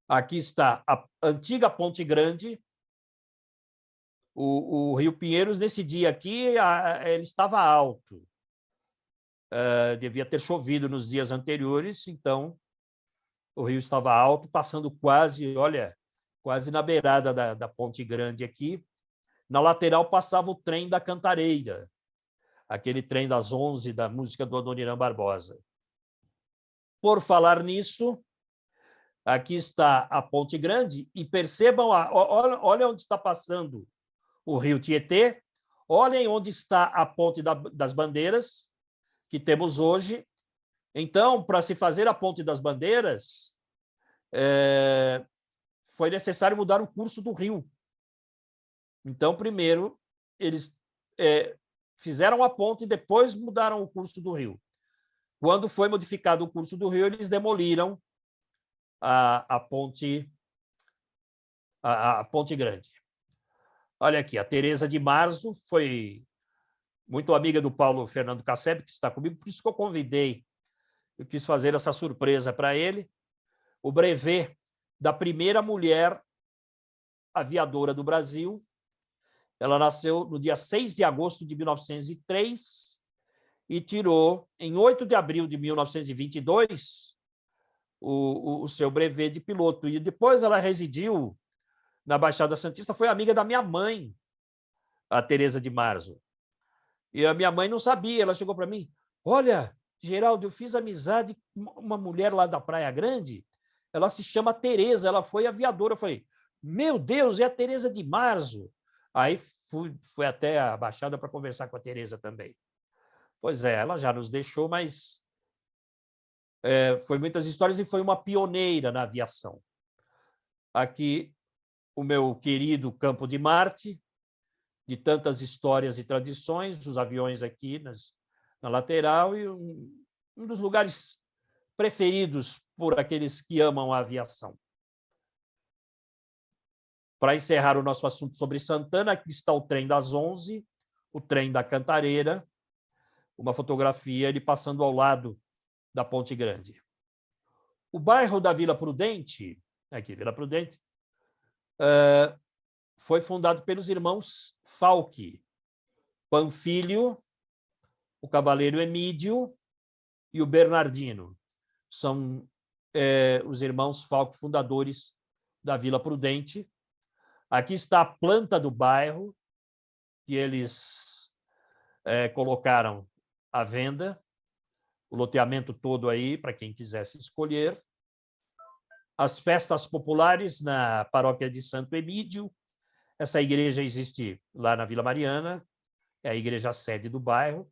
Aqui está a antiga Ponte Grande. O Rio Pinheiros, nesse dia aqui, ele estava alto. Devia ter chovido nos dias anteriores, então o rio estava alto, passando quase, olha, quase na beirada da Ponte Grande aqui. Na lateral passava o trem da Cantareira, aquele trem das 11 da música do Adoniran Barbosa. Por falar nisso, aqui está a Ponte Grande e percebam, olha onde está passando o rio Tietê, olhem onde está a Ponte das Bandeiras, que temos hoje. Então, para se fazer a Ponte das Bandeiras, foi necessário mudar o curso do rio. Então, primeiro, eles fizeram a ponte e depois mudaram o curso do rio. Quando foi modificado o curso do rio, eles demoliram a Ponte Grande. Olha aqui, a Teresa de Marzo foi muito amiga do Paulo Fernando Casseb, que está comigo, por isso que eu convidei. Eu quis fazer essa surpresa para ele. O brevet da primeira mulher aviadora do Brasil. Ela nasceu no dia 6 de agosto de 1903 e tirou, em 8 de abril de 1922, o seu brevet de piloto. E depois ela residiu na Baixada Santista, foi amiga da minha mãe, a Teresa de Marzo. E a minha mãe não sabia, ela chegou para mim, olha, Geraldo, eu fiz amizade com uma mulher lá da Praia Grande, ela se chama Teresa, ela foi aviadora. Eu falei, meu Deus, é a Teresa de Marzo. Aí fui até a Baixada para conversar com a Teresa também. Pois é, ela já nos deixou, mas foi muitas histórias e foi uma pioneira na aviação. Aqui, o meu querido Campo de Marte, de tantas histórias e tradições, os aviões aqui na lateral, e um dos lugares preferidos por aqueles que amam a aviação. Para encerrar o nosso assunto sobre Santana, aqui está o trem das 11, o trem da Cantareira, uma fotografia ele passando ao lado da Ponte Grande. O bairro da Vila Prudente, aqui, Vila Prudente, foi fundado pelos irmãos Falck, Panfilho, o cavaleiro Emídio e o Bernardino. São os irmãos Falck, fundadores da Vila Prudente. Aqui está a planta do bairro, que eles colocaram à venda, o loteamento todo aí, para quem quisesse escolher. As festas populares na paróquia de Santo Emídio. Essa igreja existe lá na Vila Mariana, é a igreja sede do bairro,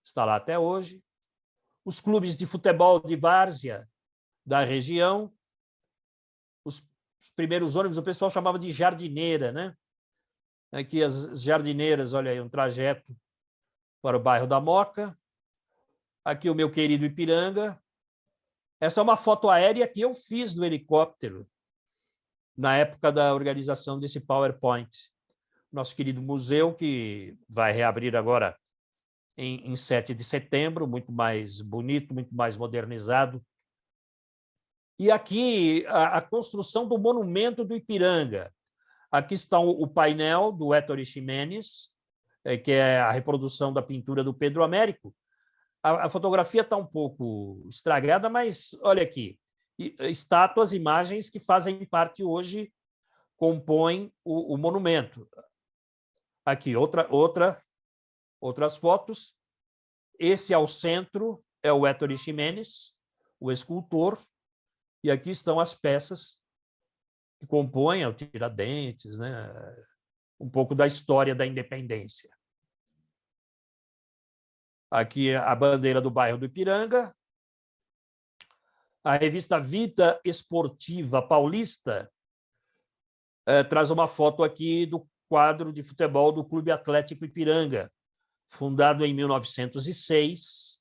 está lá até hoje. Os clubes de futebol de várzea da região. Os primeiros ônibus, o pessoal chamava de jardineira, né? Aqui as jardineiras, olha aí, um trajeto para o bairro da Moca. Aqui o meu querido Ipiranga. Essa é uma foto aérea que eu fiz no helicóptero na época da organização desse PowerPoint. Nosso querido museu, que vai reabrir agora em 7 de setembro, muito mais bonito, muito mais modernizado. E aqui a construção do monumento do Ipiranga. Aqui está o painel do Héctor Ximenes, que é a reprodução da pintura do Pedro Américo. A fotografia está um pouco estragada, mas olha aqui, estátuas, imagens que fazem parte hoje, compõem o monumento. Aqui, outras fotos. Esse ao centro é o Héctor Ximenes, o escultor, e aqui estão as peças que compõem o Tiradentes, né? Um pouco da história da independência. Aqui a bandeira do bairro do Ipiranga, a revista Vida Esportiva Paulista traz uma foto aqui do quadro de futebol do Clube Atlético Ipiranga, fundado em 1906,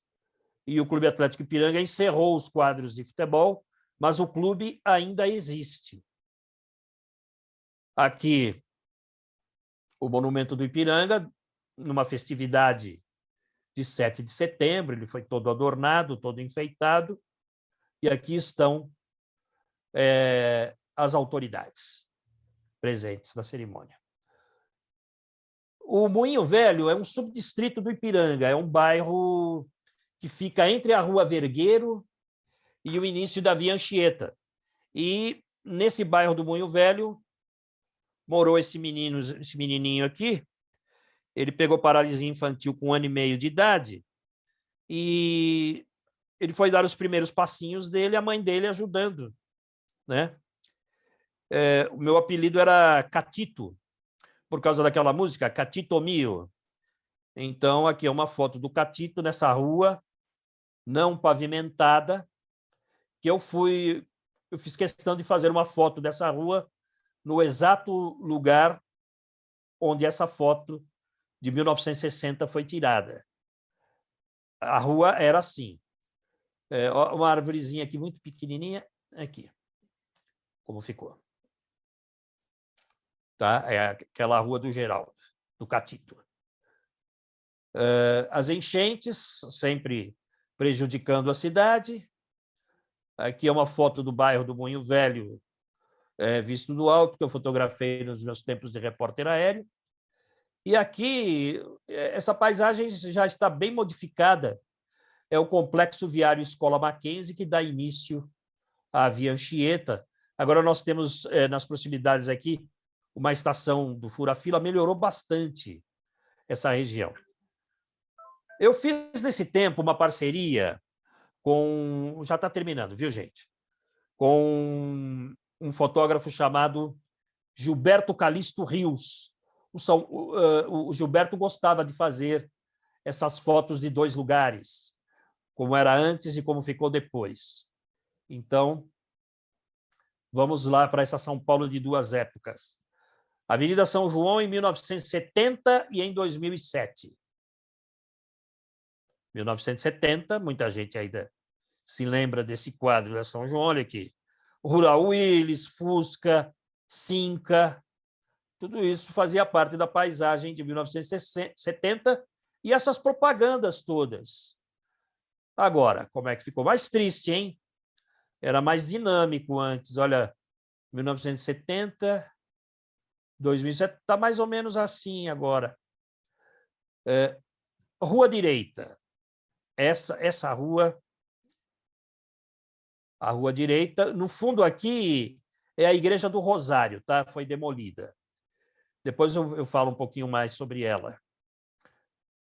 e o Clube Atlético Ipiranga encerrou os quadros de futebol, mas o clube ainda existe. Aqui, o Monumento do Ipiranga, numa festividade de 7 de setembro, ele foi todo adornado, todo enfeitado, e aqui estão as autoridades presentes na cerimônia. O Moinho Velho é um subdistrito do Ipiranga, é um bairro que fica entre a Rua Vergueiro e o início da Via Anchieta. E nesse bairro do Moinho Velho morou esse menininho aqui. Ele pegou paralisia infantil com 1 ano e meio de idade e ele foi dar os primeiros passinhos dele, a mãe dele ajudando, né? O meu apelido era Catito, por causa daquela música, Catito Mio. Então, aqui é uma foto do Catito nessa rua não pavimentada, que eu fiz questão de fazer uma foto dessa rua no exato lugar onde essa foto de 1960 foi tirada. A rua era assim, uma arvorezinha aqui muito pequenininha, aqui, como ficou. Tá? É aquela rua do Geraldo, do Catito. As enchentes sempre prejudicando a cidade. Aqui é uma foto do bairro do Moinho Velho, visto do alto, que eu fotografei nos meus tempos de repórter aéreo. E aqui, essa paisagem já está bem modificada. É o complexo viário Escola Mackenzie, que dá início à Via Anchieta. Agora nós temos, nas proximidades aqui, uma estação do Fura-Fila, melhorou bastante essa região. Eu fiz, nesse tempo, uma parceria com... Já está terminando, viu, gente? Com um fotógrafo chamado Gilberto Calixto Rios. O Gilberto gostava de fazer essas fotos de 2 lugares, como era antes e como ficou depois. Então, vamos lá para essa São Paulo de 2 épocas. Avenida São João, em 1970 e em 2007. 1970, muita gente ainda se lembra desse quadro da São João, olha aqui. Rural Willys, Fusca, Cinca, tudo isso fazia parte da paisagem de 1970 e essas propagandas todas. Agora, como é que ficou? Mais triste, hein? Era mais dinâmico antes. Olha, 1970, 2007, está mais ou menos assim agora. Rua Direita. Essa rua, a Rua Direita, no fundo aqui é a Igreja do Rosário, tá? Foi demolida. Depois eu falo um pouquinho mais sobre ela.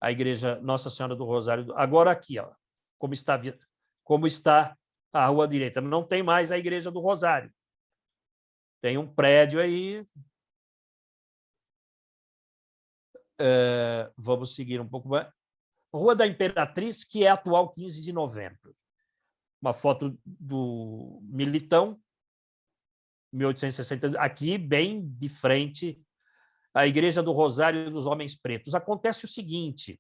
A Igreja Nossa Senhora do Rosário. Agora aqui, ó, como está a Rua Direita. Não tem mais a Igreja do Rosário. Tem um prédio aí. Vamos seguir um pouco mais. Rua da Imperatriz, que é a atual 15 de novembro. Uma foto do Militão, 1860, aqui bem de frente à Igreja do Rosário dos Homens Pretos. Acontece o seguinte,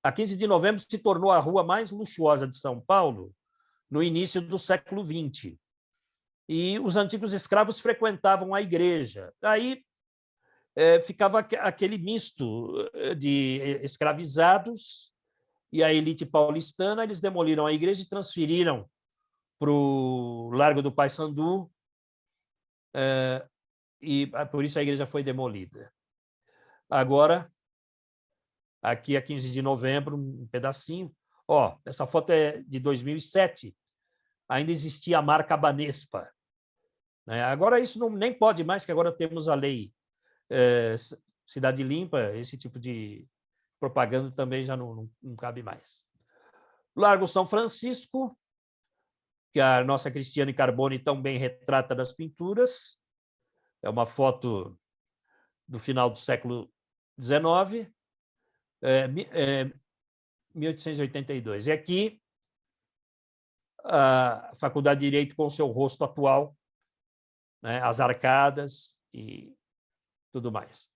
a 15 de novembro se tornou a rua mais luxuosa de São Paulo no início do século XX. E os antigos escravos frequentavam a igreja. Aí ficava aquele misto de escravizados e a elite paulistana. Eles demoliram a igreja e transferiram para o Largo do Paissandu, e por isso a igreja foi demolida. Agora, aqui a 15 de novembro, um pedacinho. Ó, essa foto é de 2007, ainda existia a marca Banespa. Agora isso nem pode mais, que agora temos a lei Cidade Limpa, esse tipo de propaganda também já não cabe mais. Largo São Francisco, que a nossa Cristiane Carbone tão bem retrata nas pinturas. É uma foto do final do século XIX, 1882. E aqui, a Faculdade de Direito com seu rosto atual, né, as arcadas e tudo mais.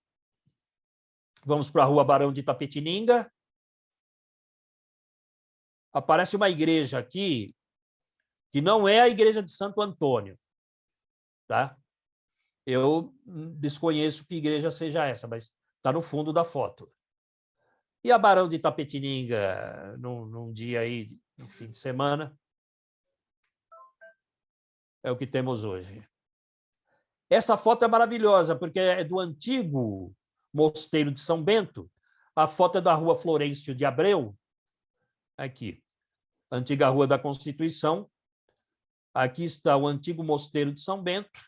Vamos para a Rua Barão de Itapetininga. Aparece uma igreja aqui, que não é a igreja de Santo Antônio, tá? Eu desconheço que igreja seja essa, mas está no fundo da foto. E a Barão de Itapetininga, num dia aí, no fim de semana, é o que temos hoje. Essa foto é maravilhosa, porque é do antigo Mosteiro de São Bento. A foto é da Rua Florencio de Abreu, aqui, antiga Rua da Constituição. Aqui está o antigo Mosteiro de São Bento,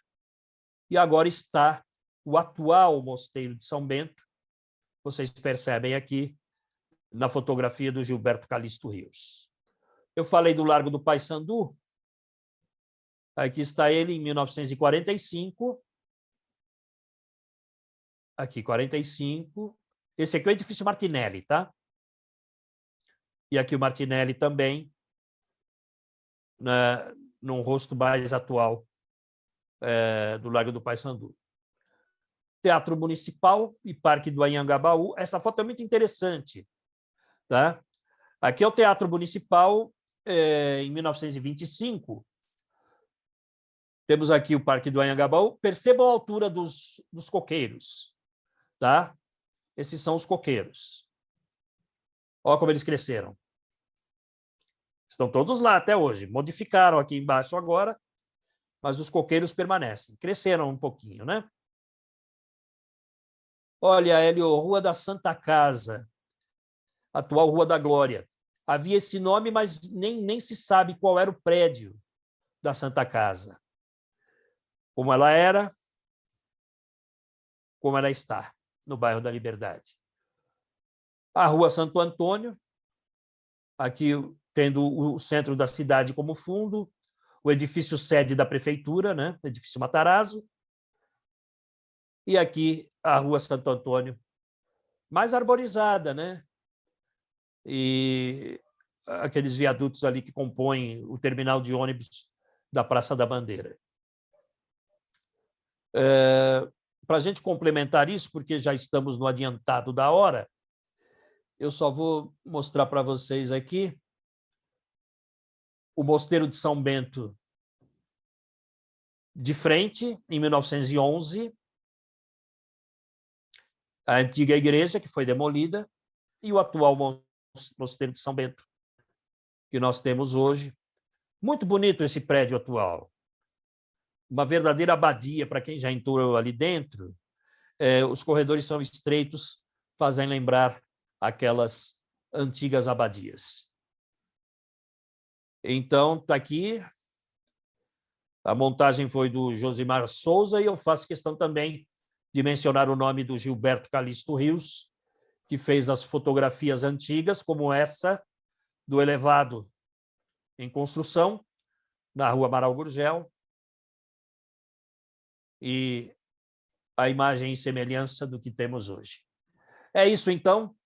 e agora está o atual Mosteiro de São Bento. Vocês percebem aqui na fotografia do Gilberto Calixto Rios. Eu falei do Largo do Paissandu. Aqui está ele em 1945. Aqui, 45. Esse aqui é o edifício Martinelli, tá? E aqui o Martinelli também, num rosto mais atual do Largo do Paissandu. Teatro Municipal e Parque do Anhangabaú. Essa foto é muito interessante, tá? Aqui é o Teatro Municipal, em 1925. Temos aqui o Parque do Anhangabaú. Percebam a altura dos coqueiros, tá? Esses são os coqueiros. Olha como eles cresceram. Estão todos lá até hoje. Modificaram aqui embaixo agora, mas os coqueiros permanecem. Cresceram um pouquinho, né? Olha, Hélio, Rua da Santa Casa, atual Rua da Glória. Havia esse nome, mas nem se sabe qual era o prédio da Santa Casa. Como ela era, como ela está, no bairro da Liberdade. A Rua Santo Antônio, aqui tendo o centro da cidade como fundo, o edifício sede da prefeitura, né? Edifício Matarazzo. E aqui a Rua Santo Antônio, mais arborizada, né? E aqueles viadutos ali que compõem o terminal de ônibus da Praça da Bandeira. Para a gente complementar isso, porque já estamos no adiantado da hora, eu só vou mostrar para vocês aqui o Mosteiro de São Bento de frente, em 1911, a antiga igreja, que foi demolida, e o atual Mosteiro de São Bento, que nós temos hoje. Muito bonito esse prédio atual. Uma verdadeira abadia, para quem já entrou ali dentro. Os corredores são estreitos, fazem lembrar aquelas antigas abadias. Então, está aqui. A montagem foi do Josimar Souza, e eu faço questão também de mencionar o nome do Gilberto Calixto Rios, que fez as fotografias antigas, como essa, do elevado em construção, na Rua Amaral Gurgel, e a imagem em semelhança do que temos hoje. É isso, então.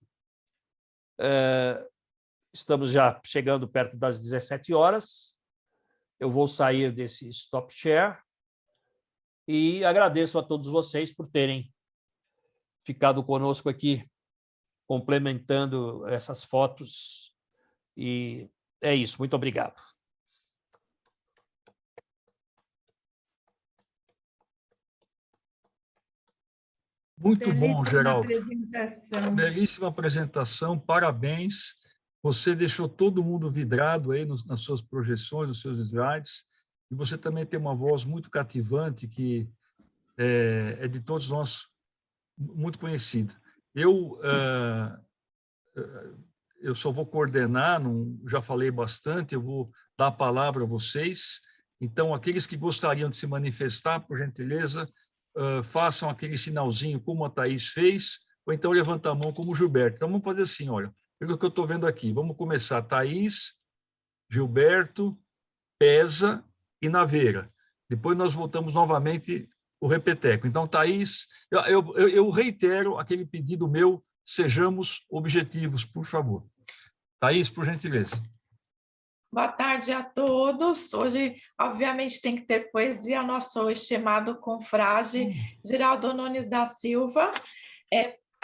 Estamos já chegando perto das 17 horas. Eu vou sair desse stop share e agradeço a todos vocês por terem ficado conosco aqui, complementando essas fotos. E é isso. Muito obrigado. Muito bom, Geraldo. Apresentação. Belíssima apresentação, parabéns. Você deixou todo mundo vidrado aí nas suas projeções, nos seus slides, e você também tem uma voz muito cativante, que é de todos nós muito conhecida. Eu só vou coordenar, já falei bastante, eu vou dar a palavra a vocês. Então, aqueles que gostariam de se manifestar, por gentileza, façam aquele sinalzinho como a Thaís fez, ou então levanta a mão como o Gilberto. Então, vamos fazer assim, olha, pelo que eu estou vendo aqui. Vamos começar. Thaís, Gilberto, Pesa e Naveira. Depois nós voltamos novamente o repeteco. Então, Thaís, eu reitero aquele pedido meu, sejamos objetivos, por favor. Thaís, por gentileza. Boa tarde a todos. Hoje, obviamente, tem que ter poesia, nosso estimado confrade Geraldo Nunes da Silva.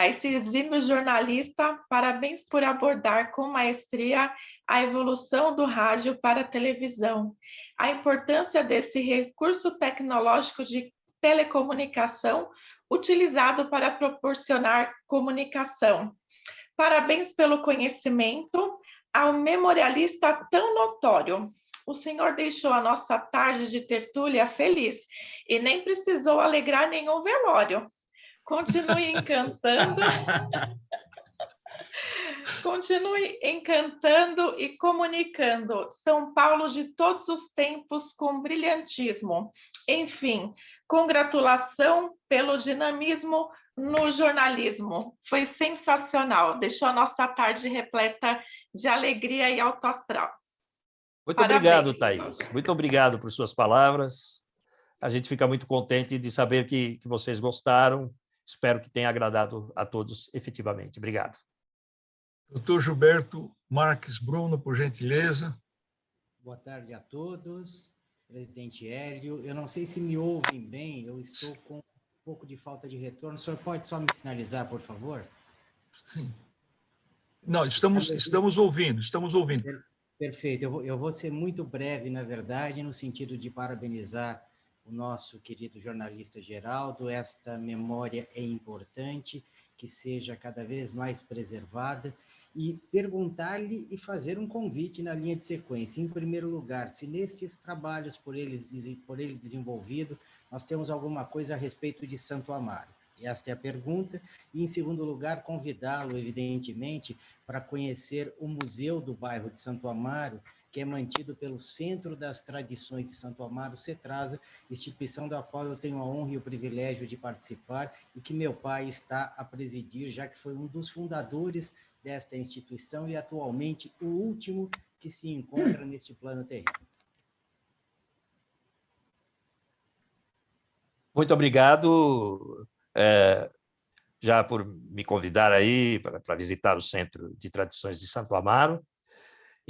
A esse exímio jornalista, parabéns por abordar com maestria a evolução do rádio para a televisão, a importância desse recurso tecnológico de telecomunicação utilizado para proporcionar comunicação. Parabéns pelo conhecimento ao memorialista tão notório. O senhor deixou a nossa tarde de tertúlia feliz e nem precisou alegrar nenhum velório. Continue encantando. Continue encantando e comunicando São Paulo de todos os tempos com brilhantismo. Enfim, congratulação pelo dinamismo no jornalismo. Foi sensacional. Deixou a nossa tarde repleta de alegria e alto astral. Muito Parabéns. Obrigado, Thaís. Muito obrigado por suas palavras. A gente fica muito contente de saber que vocês gostaram. Espero que tenha agradado a todos efetivamente. Obrigado. Doutor Gilberto Marques Bruno, por gentileza. Boa tarde a todos. Presidente Hélio, eu não sei se me ouvem bem, eu estou com um pouco de falta de retorno. O senhor pode só me sinalizar, por favor? Sim. Não, estamos ouvindo, Perfeito. Eu vou ser muito breve, na verdade, no sentido de parabenizar o nosso querido jornalista Geraldo. Esta memória é importante, que seja cada vez mais preservada, e perguntar-lhe e fazer um convite na linha de sequência. Em primeiro lugar, se nestes trabalhos por ele desenvolvido, nós temos alguma coisa a respeito de Santo Amaro. Esta é a pergunta. E, em segundo lugar, convidá-lo, evidentemente, para conhecer o Museu do Bairro de Santo Amaro, que é mantido pelo Centro das Tradições de Santo Amaro, CETRASA, instituição da qual eu tenho a honra e o privilégio de participar e que meu pai está a presidir, já que foi um dos fundadores desta instituição e atualmente o último que se encontra neste plano terreno. Muito obrigado, já por me convidar aí para visitar o Centro de Tradições de Santo Amaro.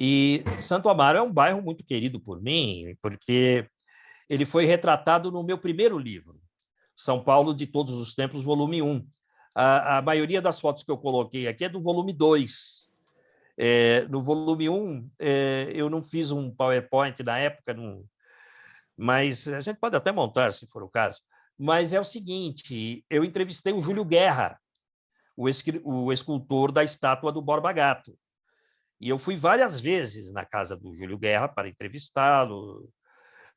E Santo Amaro é um bairro muito querido por mim, porque ele foi retratado no meu primeiro livro, São Paulo de Todos os Tempos, volume 1. A maioria das fotos que eu coloquei aqui é do volume 2. No volume 1, eu não fiz um PowerPoint na época, mas a gente pode até montar, se for o caso. Mas é o seguinte, eu entrevistei o Júlio Guerra, o escultor da estátua do Borba Gato. E eu fui várias vezes na casa do Júlio Guerra para entrevistá-lo,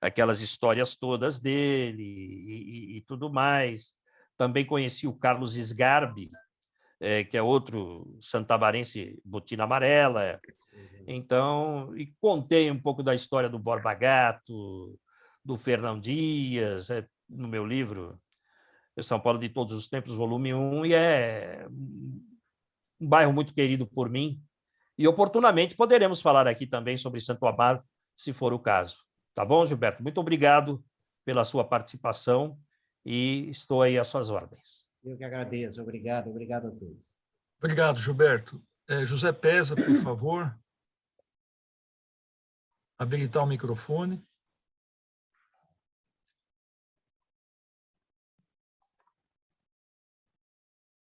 aquelas histórias todas dele e tudo mais. Também conheci o Carlos Sgarbi, que é outro santamarense botina amarela. Então, e contei um pouco da história do Borba Gato, do Fernão Dias, no meu livro, São Paulo de Todos os Tempos, volume 1, e é um bairro muito querido por mim. E, oportunamente, poderemos falar aqui também sobre Santo Amaro, se for o caso. Tá bom, Gilberto? Muito obrigado pela sua participação e estou aí às suas ordens. Eu que agradeço. Obrigado a todos. Obrigado, Gilberto. José Pesa, por favor. Habilitar o microfone.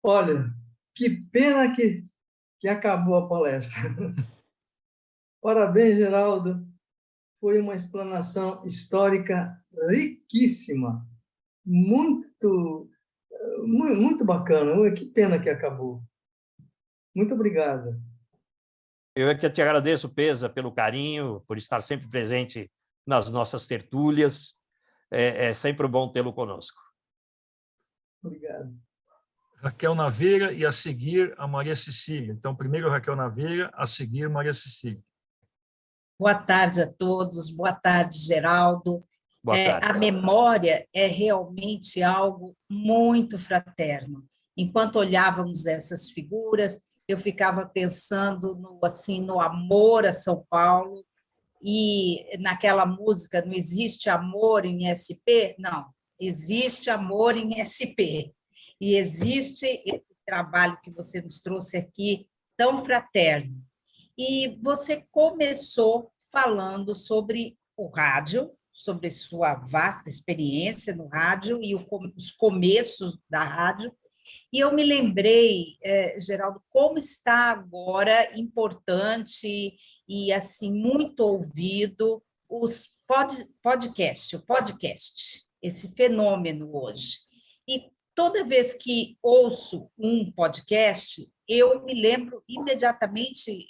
Olha, que pena que acabou a palestra. Parabéns, Geraldo. Foi uma explanação histórica riquíssima. Muito bacana. Que pena que acabou. Muito obrigado. Eu é que te agradeço, Pesa, pelo carinho, por estar sempre presente nas nossas tertúlias. É sempre bom tê-lo conosco. Obrigado. Raquel Naveira e, a seguir, a Maria Cecília. Então, primeiro Raquel Naveira, a seguir Maria Cecília. Boa tarde a todos, boa tarde, Geraldo. Boa tarde. A memória é realmente algo muito fraterno. Enquanto olhávamos essas figuras, eu ficava pensando no amor a São Paulo, e naquela música não existe amor em SP? Não, existe amor em SP. E existe esse trabalho que você nos trouxe aqui, tão fraterno. E você começou falando sobre o rádio, sobre sua vasta experiência no rádio e os começos da rádio. E eu me lembrei, Geraldo, como está agora importante e assim muito ouvido os o podcast, esse fenômeno hoje. E toda vez que ouço um podcast, eu me lembro imediatamente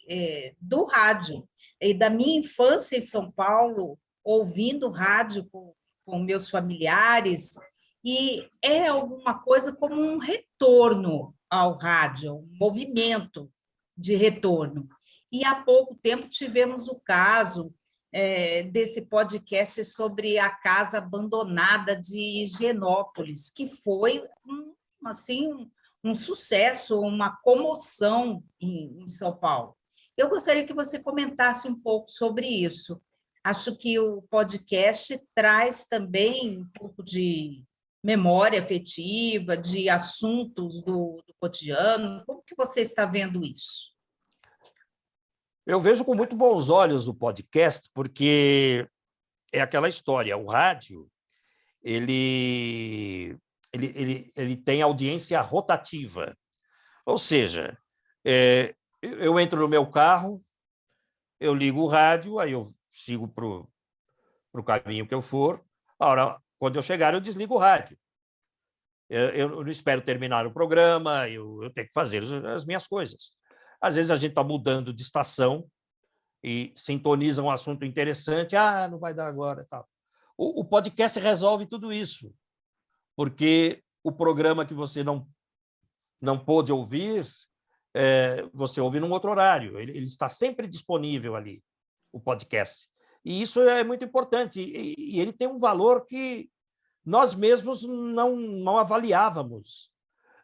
do rádio e da minha infância em São Paulo, ouvindo rádio com meus familiares, e é alguma coisa como um retorno ao rádio, um movimento de retorno. E há pouco tempo tivemos o caso desse podcast sobre a casa abandonada de Higienópolis, que foi um sucesso, uma comoção em São Paulo. Eu gostaria que você comentasse um pouco sobre isso. Acho que o podcast traz também um pouco de memória afetiva, de assuntos do cotidiano. Como que você está vendo isso? Eu vejo com muito bons olhos o podcast, porque é aquela história, o rádio, ele tem audiência rotativa. Ou seja, eu entro no meu carro, eu ligo o rádio, aí eu sigo para o caminho que eu for. Quando eu chegar, eu desligo o rádio. Eu não espero terminar o programa, eu tenho que fazer as minhas coisas. Às vezes a gente está mudando de estação e sintoniza um assunto interessante, não vai dar agora. Tal. O podcast resolve tudo isso, porque o programa que você não pôde ouvir, você ouve num outro horário. Ele está sempre disponível ali, o podcast. E isso é muito importante. E ele tem um valor que nós mesmos não avaliávamos,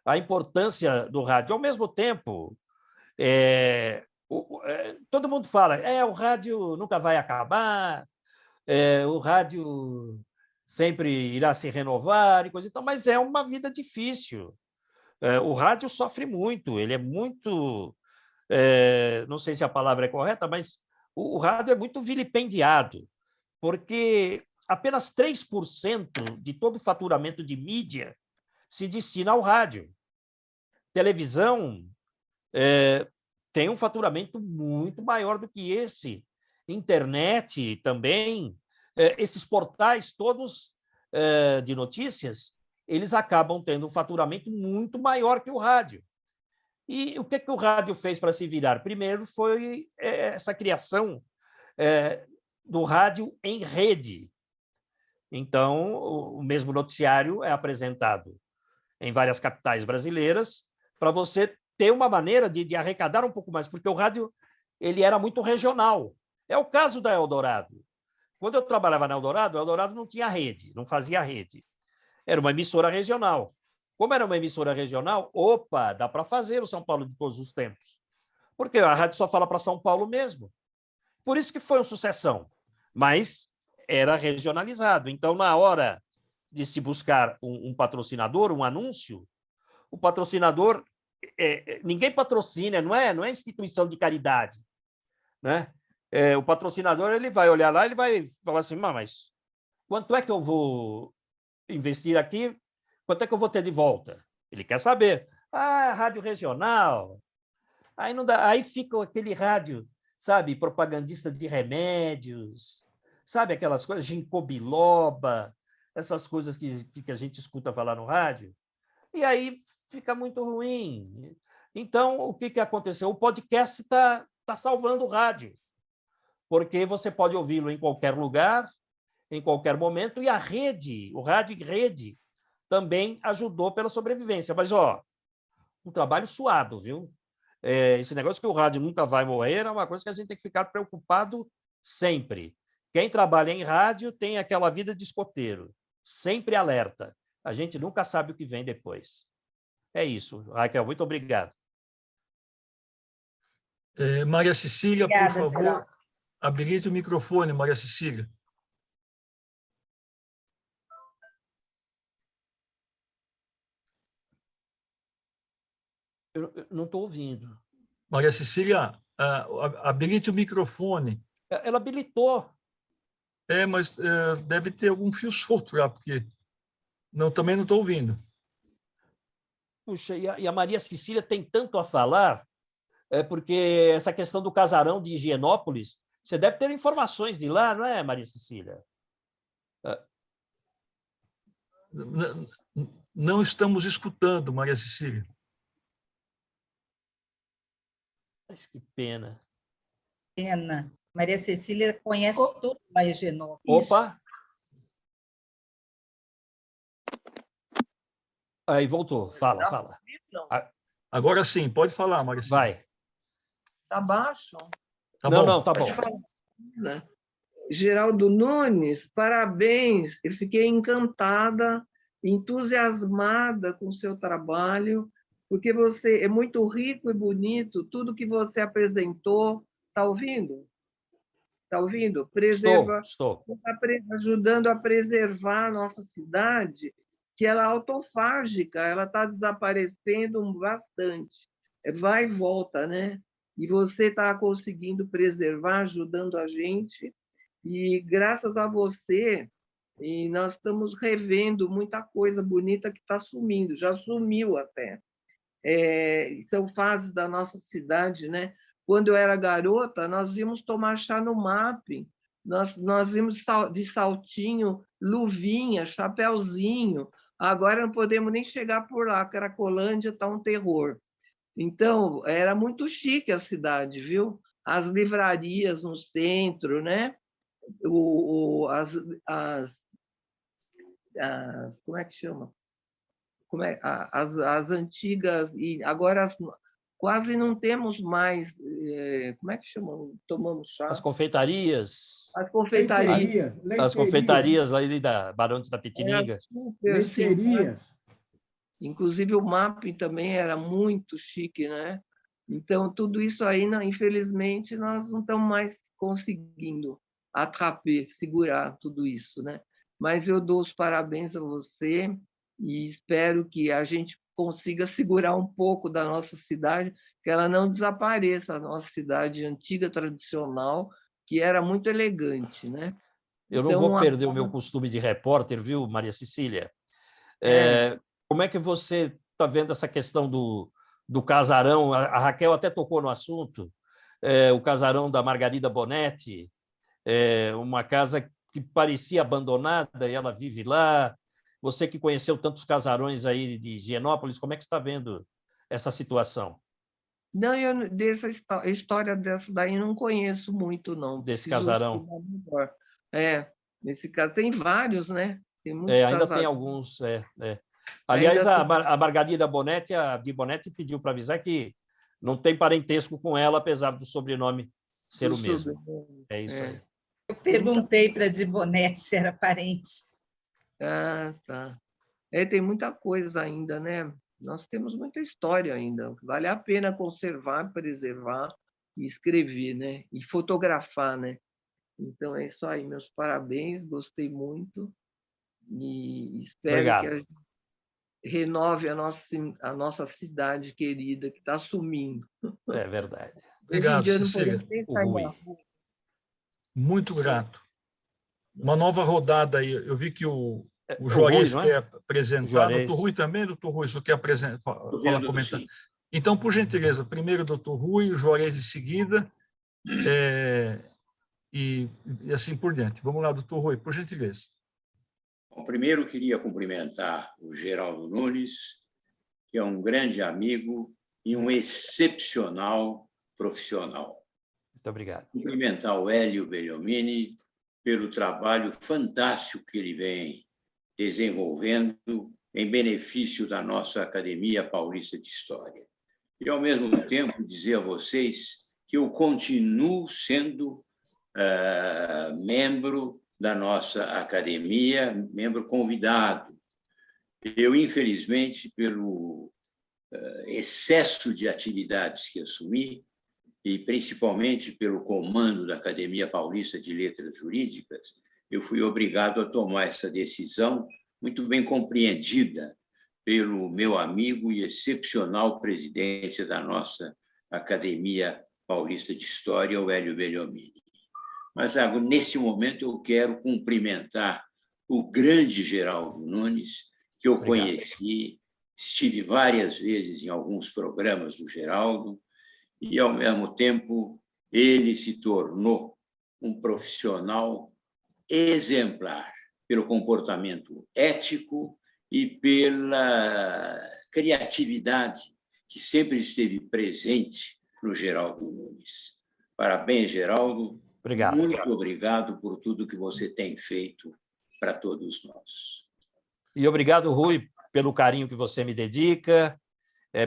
a importância do rádio. Ao mesmo tempo, todo mundo fala, o rádio nunca vai acabar, o rádio sempre irá se renovar, e coisa e tal, mas é uma vida difícil. O rádio sofre muito, ele é muito... não sei se a palavra é correta, mas o rádio é muito vilipendiado, porque apenas 3% de todo o faturamento de mídia se destina ao rádio. Televisão tem um faturamento muito maior do que esse. Internet também. Esses portais todos de notícias, eles acabam tendo um faturamento muito maior que o rádio. E o que o rádio fez para se virar? Primeiro foi essa criação do rádio em rede. Então, o mesmo noticiário é apresentado em várias capitais brasileiras para você ter uma maneira de arrecadar um pouco mais, porque o rádio ele era muito regional. É o caso da Eldorado. Quando eu trabalhava na Eldorado, a Eldorado não tinha rede, não fazia rede. Era uma emissora regional. Como era uma emissora regional, dá para fazer o São Paulo de todos os tempos. Porque a rádio só fala para São Paulo mesmo. Por isso que foi uma sucessão. Mas era regionalizado. Então, na hora de se buscar um patrocinador, um anúncio, o patrocinador, ninguém patrocina, não é instituição de caridade, né? O patrocinador ele vai olhar lá, ele vai falar assim, mas quanto é que eu vou investir aqui? Quanto é que eu vou ter de volta? Ele quer saber. Rádio regional. Aí não dá, aí fica aquele rádio, sabe, propagandista de remédios, sabe aquelas coisas, ginkgo biloba, essas coisas que a gente escuta falar no rádio. E aí fica muito ruim. Então, o que aconteceu? O podcast está salvando o rádio, porque você pode ouvi-lo em qualquer lugar, em qualquer momento, e a rede, o rádio em rede, também ajudou pela sobrevivência. Mas, um trabalho suado, viu? Esse negócio que o rádio nunca vai morrer é uma coisa que a gente tem que ficar preocupado sempre. Quem trabalha em rádio tem aquela vida de escoteiro, sempre alerta. A gente nunca sabe o que vem depois. É isso, Raquel, muito obrigado. Maria Cecília, Obrigada, por favor. Geraldo. Habilite o microfone, Maria Cecília. Eu não estou ouvindo. Maria Cecília, habilite o microfone. Ela habilitou. Mas deve ter algum fio solto lá, porque também não estou ouvindo. Puxa, e a Maria Cecília tem tanto a falar, porque essa questão do casarão de Higienópolis, você deve ter informações de lá, não é, Maria Cecília? Não estamos escutando, Maria Cecília. Mas que pena. Pena. Maria Cecília conhece tudo a Higienópolis. Opa! Aí voltou. Fala. Agora sim, pode falar, Maria Cecília. Vai. Tá baixo? Tá bom. Não, tá bom. Geraldo Nunes, parabéns. Eu fiquei encantada, entusiasmada com o seu trabalho, porque você é muito rico e bonito, tudo que você apresentou. Está ouvindo? Está ouvindo? Estou. Está ajudando a preservar a nossa cidade, que ela é autofágica, ela está desaparecendo bastante. Vai e volta, né? E você está conseguindo preservar, ajudando a gente. E graças a você, nós estamos revendo muita coisa bonita que está sumindo, já sumiu até. São fases da nossa cidade, né? Quando eu era garota, nós íamos tomar chá no MAP, nós íamos de saltinho, luvinha, chapéuzinho. Agora não podemos nem chegar por lá, Cracolândia está um terror. Então, era muito chique a cidade, viu? As livrarias no centro, né? Como é que chama? As antigas, e agora quase não temos mais, como é que chama? Tomamos chá? As confeitarias. As confeitarias. As confeitarias ali da Barão de Itapetininga. Leiteiria. Inclusive, o MAP também era muito chique, né? Então, tudo isso aí, infelizmente, nós não estamos mais conseguindo segurar tudo isso, né? Mas eu dou os parabéns a você e espero que a gente consiga segurar um pouco da nossa cidade, que ela não desapareça, a nossa cidade antiga, tradicional, que era muito elegante, né? Eu não vou perder o meu costume de repórter, viu, Maria Cecília? Como é que você está vendo essa questão do casarão? A Raquel até tocou no assunto, o casarão da Margarida Bonetti, uma casa que parecia abandonada e ela vive lá. Você que conheceu tantos casarões aí de Higienópolis, como é que está vendo essa situação? Não, eu dessa história dessa daí não conheço muito, não. Desse casarão? Nesse caso tem vários, né? Tem muitos ainda casarões. tem alguns, Aliás, a Margarida Bonetti, a Di Bonetti pediu para avisar que não tem parentesco com ela, apesar do sobrenome ser o mesmo. É isso aí. Eu perguntei para a Di Bonetti se era parente. Tá. Tem muita coisa ainda, né? Nós temos muita história ainda. Vale a pena conservar, preservar e escrever, né? E fotografar, né? Então, é isso aí. Meus parabéns, gostei muito. E espero que a gente renove a nossa cidade querida, que está sumindo. É verdade. Obrigado, Cecília. Muito grato. Uma nova rodada aí. Eu vi que o Juarez quer apresentar. Doutor Rui também, doutor Rui, você quer apresentar? Fala, comentar. Então, por gentileza, primeiro o doutor Rui, o Juarez em seguida, e assim por diante. Vamos lá, doutor Rui, por gentileza. Bom, primeiro, queria cumprimentar o Geraldo Nunes, que é um grande amigo e um excepcional profissional. Muito obrigado. Cumprimentar o Hélio Belliomini pelo trabalho fantástico que ele vem desenvolvendo em benefício da nossa Academia Paulista de História. E, ao mesmo tempo, dizer a vocês que eu continuo sendo membro da nossa academia, membro convidado. Eu, infelizmente, pelo excesso de atividades que assumi, e principalmente pelo comando da Academia Paulista de Letras Jurídicas, eu fui obrigado a tomar essa decisão, muito bem compreendida pelo meu amigo e excepcional presidente da nossa Academia Paulista de História, o Hélio Beliomini. Mas, nesse momento, eu quero cumprimentar o grande Geraldo Nunes, que eu conheci, estive várias vezes em alguns programas do Geraldo, e, ao mesmo tempo, ele se tornou um profissional exemplar pelo comportamento ético e pela criatividade que sempre esteve presente no Geraldo Nunes. Parabéns, Geraldo. Obrigado. Muito obrigado por tudo que você tem feito para todos nós. E obrigado, Rui, pelo carinho que você me dedica,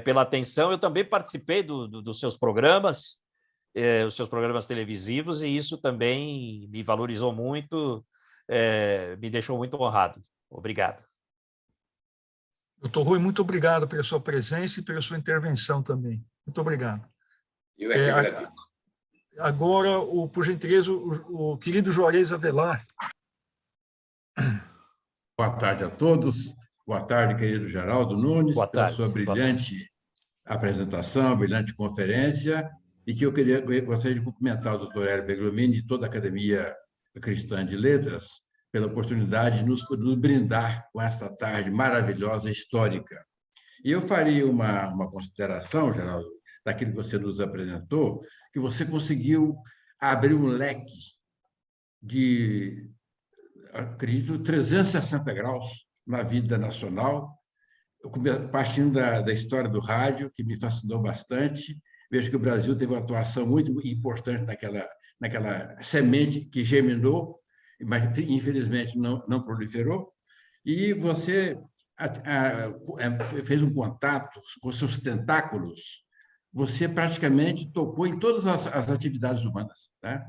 pela atenção. Eu também participei dos seus programas, os seus programas televisivos, e isso também me valorizou muito, me deixou muito honrado. Obrigado. Doutor Rui, muito obrigado pela sua presença e pela sua intervenção também. Muito obrigado. Eu é que agradeço. Agora, por gentileza, o querido Juarez Avelar. Boa tarde a todos. Boa tarde, querido Geraldo Nunes, pela sua brilhante apresentação, brilhante conferência, e que eu gostaria de cumprimentar o doutor Hélio Beliomini e toda a Academia Cristã de Letras pela oportunidade de nos brindar com esta tarde maravilhosa e histórica. E eu faria uma consideração, Geraldo, daquilo que você nos apresentou, que você conseguiu abrir um leque de, acredito, 360 graus na vida nacional, partindo da história do rádio, que me fascinou bastante. Vejo que o Brasil teve uma atuação muito importante naquela semente que germinou, mas, infelizmente, não proliferou. E você fez um contato com seus tentáculos. Você praticamente tocou em todas as atividades humanas. Né?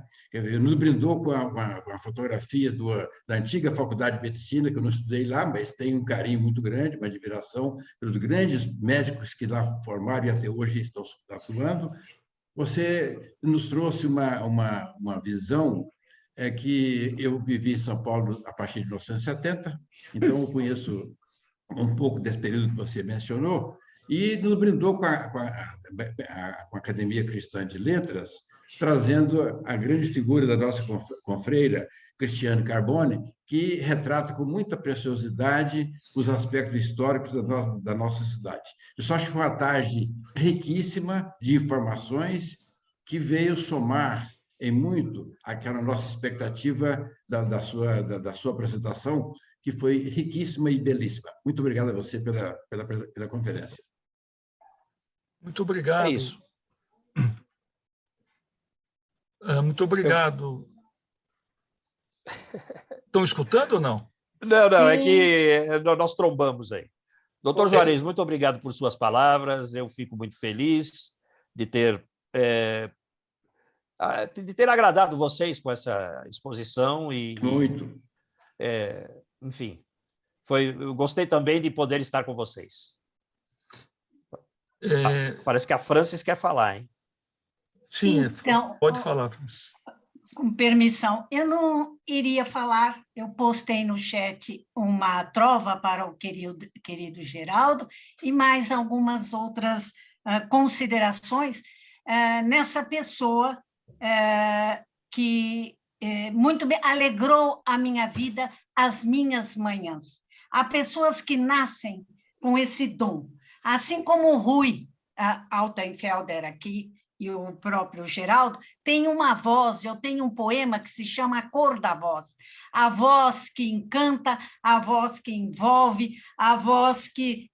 Nos brindou com a fotografia da antiga Faculdade de Medicina, que eu não estudei lá, mas tenho um carinho muito grande, uma admiração pelos grandes médicos que lá formaram e até hoje estão atuando. Você nos trouxe uma visão que eu vivi em São Paulo a partir de 1970, então eu conheço um pouco desse período que você mencionou, e nos brindou com a Academia Cristã de Letras, trazendo a grande figura da nossa confreira, Cristiane Carbone, que retrata com muita preciosidade os aspectos históricos da nossa cidade. Eu só acho que foi uma tarde riquíssima de informações que veio somar em muito aquela nossa expectativa da sua apresentação, que foi riquíssima e belíssima. Muito obrigado a você pela conferência. Muito obrigado. É isso. Muito obrigado. Estão escutando ou não? Não, é que nós trombamos aí. Doutor Juarez, muito obrigado por suas palavras. Eu fico muito feliz de ter agradado vocês com essa exposição. Muito. Enfim, eu gostei também de poder estar com vocês. Parece que a Francis quer falar, hein? Sim, então, pode falar, Francis. Com permissão, eu não iria falar, eu postei no chat uma trova para o querido Geraldo e mais algumas outras considerações nessa pessoa que muito bem alegrou a minha vida, as minhas manhãs. Há pessoas que nascem com esse dom, assim como o Rui Altenfelder aqui, e o próprio Geraldo, tem uma voz, eu tenho um poema que se chama A Cor da Voz. A voz que encanta, a voz que envolve, a voz que,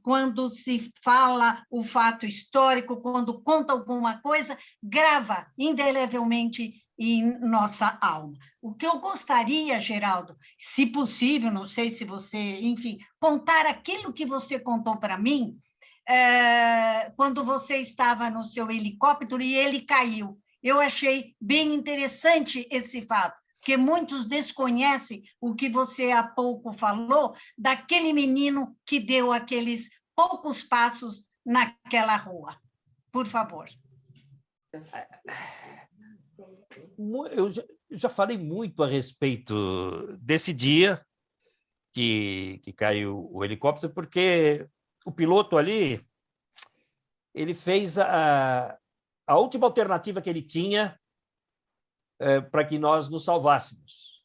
quando se fala o fato histórico, quando conta alguma coisa, grava indelevelmente em nossa alma. O que eu gostaria, Geraldo, se possível, não sei se você, enfim, contar aquilo que você contou para mim, quando você estava no seu helicóptero e ele caiu. Eu achei bem interessante esse fato, porque muitos desconhecem o que você há pouco falou, daquele menino que deu aqueles poucos passos naquela rua. Por favor. Eu já falei muito a respeito desse dia que caiu o helicóptero, porque o piloto ali, ele fez a última alternativa que ele tinha para que nós nos salvássemos.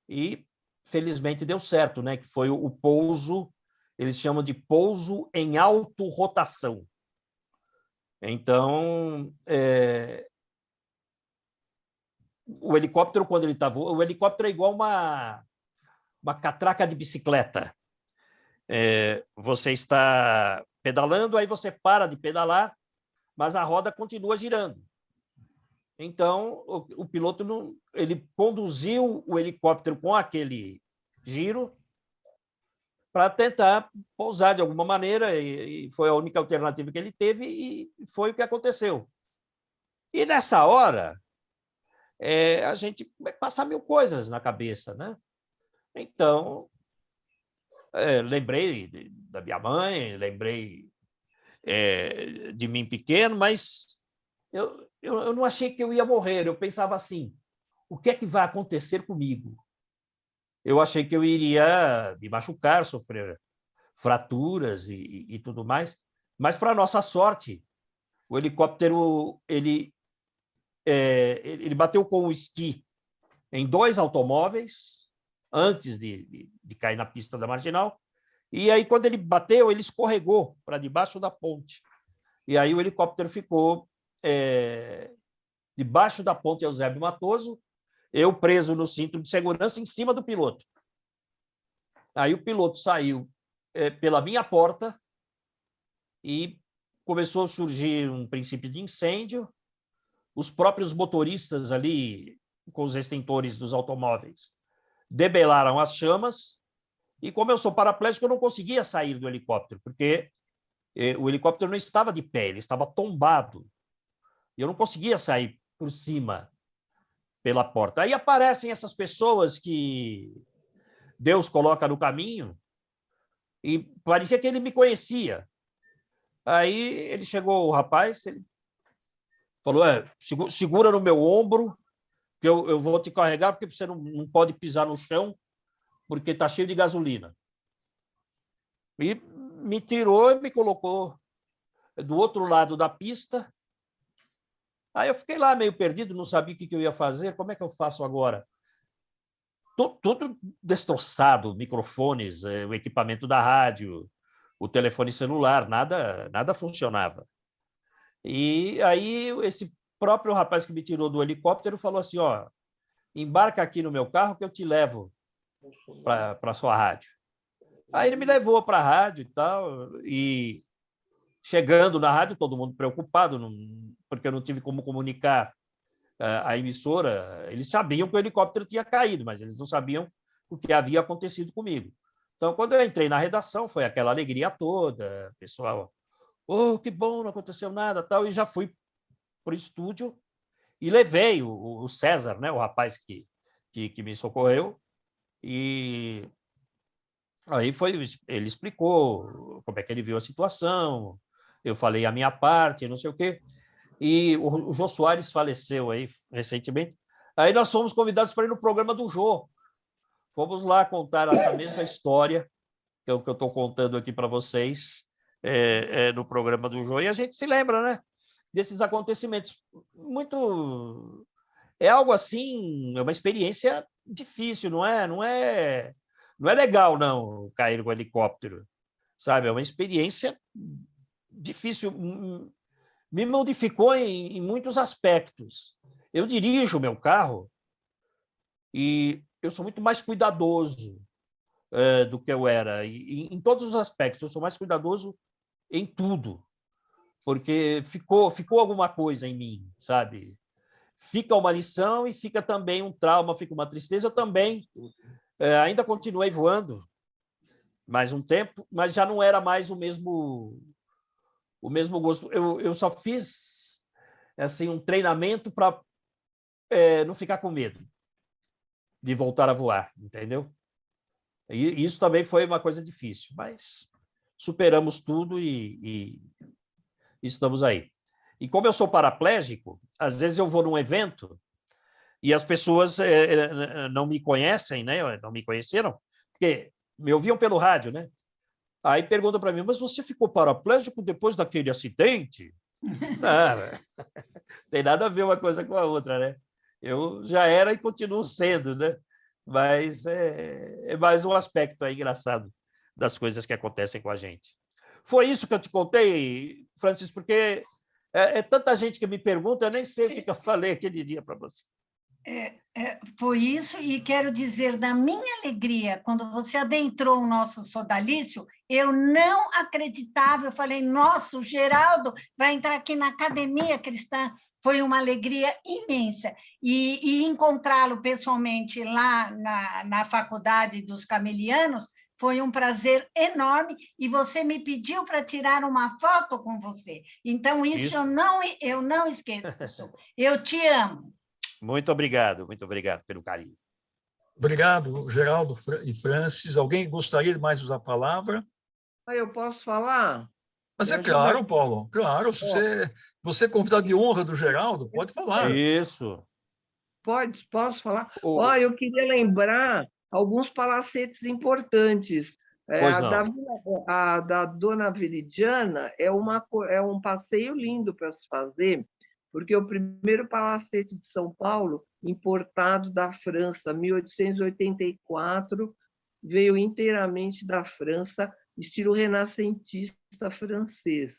E, felizmente, deu certo, né? Que foi o pouso, eles chamam de pouso em autorrotação. Então, o helicóptero, quando ele está voando, o helicóptero é igual uma catraca de bicicleta. Você está pedalando, aí você para de pedalar, mas a roda continua girando. Então, o piloto ele conduziu o helicóptero com aquele giro para tentar pousar de alguma maneira, e foi a única alternativa que ele teve, e foi o que aconteceu. E nessa hora, a gente passa mil coisas na cabeça, né? Então, lembrei da minha mãe, lembrei de mim pequeno, mas eu não achei que eu ia morrer. Eu pensava assim, o que é que vai acontecer comigo? Eu achei que eu iria me machucar, sofrer fraturas e tudo mais, mas, para nossa sorte, o helicóptero ele bateu com o esqui em 2 automóveis antes de cair na pista da Marginal, e aí, quando ele bateu, ele escorregou para debaixo da ponte. E aí o helicóptero ficou debaixo da ponte Eusébio Matoso, eu preso no cinto de segurança em cima do piloto. Aí o piloto saiu pela minha porta e começou a surgir um princípio de incêndio. Os próprios motoristas ali, com os extintores dos automóveis, debelaram as chamas, e como eu sou paraplégico, eu não conseguia sair do helicóptero, porque o helicóptero não estava de pé, ele estava tombado. E eu não conseguia sair por cima pela porta. Aí aparecem essas pessoas que Deus coloca no caminho, e parecia que ele me conhecia. Aí ele chegou, o rapaz, ele falou, segura no meu ombro, que eu vou te carregar, porque você não pode pisar no chão, porque está cheio de gasolina. E me tirou e me colocou do outro lado da pista. Aí eu fiquei lá meio perdido, não sabia o que eu ia fazer, como é que eu faço agora? Tudo destroçado, microfones, o equipamento da rádio, o telefone celular, nada funcionava. E aí esse próprio rapaz que me tirou do helicóptero falou assim, embarca aqui no meu carro que eu te levo para a sua rádio. Aí ele me levou para a rádio e tal, e chegando na rádio, todo mundo preocupado, porque eu não tive como comunicar a emissora. Eles sabiam que o helicóptero tinha caído, mas eles não sabiam o que havia acontecido comigo. Então, quando eu entrei na redação, foi aquela alegria toda, pessoal, que bom, não aconteceu nada, tal, e já fui para o estúdio e levei o César, né, o rapaz que me socorreu, e aí ele explicou como é que ele viu a situação, eu falei a minha parte, não sei o quê. E o Jô Soares faleceu aí recentemente. Aí nós fomos convidados para ir no programa do Jô. Fomos lá contar essa mesma história que eu estou contando aqui para vocês no programa do Jô. E a gente se lembra, né, desses acontecimentos. É algo assim, é uma experiência difícil, não é legal, não, cair com o helicóptero, sabe? É uma experiência difícil, me modificou em muitos aspectos. Eu dirijo o meu carro e eu sou muito mais cuidadoso do que eu era. E, em todos os aspectos, eu sou mais cuidadoso em tudo, porque ficou alguma coisa em mim, sabe? Fica uma lição e fica também um trauma, fica uma tristeza. Eu também ainda continuei voando mais um tempo, mas já não era mais o mesmo gosto. Eu só fiz assim, um treinamento para não ficar com medo de voltar a voar, entendeu? E isso também foi uma coisa difícil, mas superamos tudo e estamos aí. E como eu sou paraplégico, às vezes eu vou num evento e as pessoas não me conhecem, né? Não me conheceram, porque me ouviam pelo rádio, né? Aí perguntam para mim, mas você ficou paraplégico depois daquele acidente? Não, tem nada a ver uma coisa com a outra, né? Eu já era e continuo sendo, né? Mas é mais um aspecto aí engraçado das coisas que acontecem com a gente. Foi isso que eu te contei, Francis, porque é tanta gente que me pergunta, eu nem sei o que eu falei aquele dia para você. Foi isso, e quero dizer, da minha alegria, quando você adentrou o nosso sodalício, eu não acreditava, eu falei, nossa, o Geraldo vai entrar aqui na Academia Cristã, foi uma alegria imensa, e encontrá-lo pessoalmente lá na Faculdade dos Camelianos, foi um prazer enorme, e você me pediu para tirar uma foto com você, então isso. Eu não esqueço, eu te amo. Muito obrigado pelo carinho. Obrigado, Geraldo e Francis. Alguém gostaria de mais usar a palavra? Eu posso falar? Mas é claro, Paulo, claro. Você é convidado de honra do Geraldo, pode falar. Isso. Posso falar? Eu queria lembrar alguns palacetes importantes. A da Dona Veridiana é um passeio lindo para se fazer, porque o primeiro palacete de São Paulo, importado da França, 1884, veio inteiramente da França, estilo renascentista francês.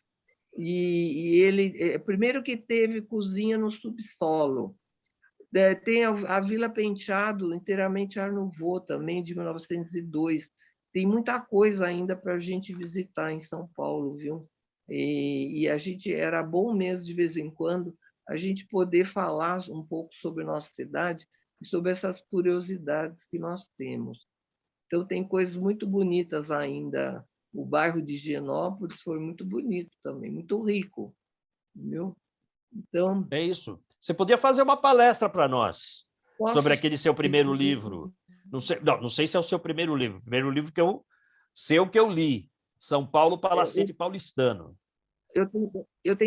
E ele, primeiro que teve cozinha no subsolo. Tem a Vila Penteado, inteiramente Art Nouveau, também, de 1902. Tem muita coisa ainda para a gente visitar em São Paulo, viu? E a gente era bom mesmo, de vez em quando, a gente poder falar um pouco sobre a nossa cidade e sobre essas curiosidades que nós temos. Então, tem coisas muito bonitas ainda. O bairro de Higienópolis foi muito bonito também, muito rico, viu? Então... É isso. Você podia fazer uma palestra para nós sobre aquele seu primeiro livro. Não sei se é o seu primeiro livro. O primeiro livro que eu li, São Paulo, Palacete Paulistano. Eu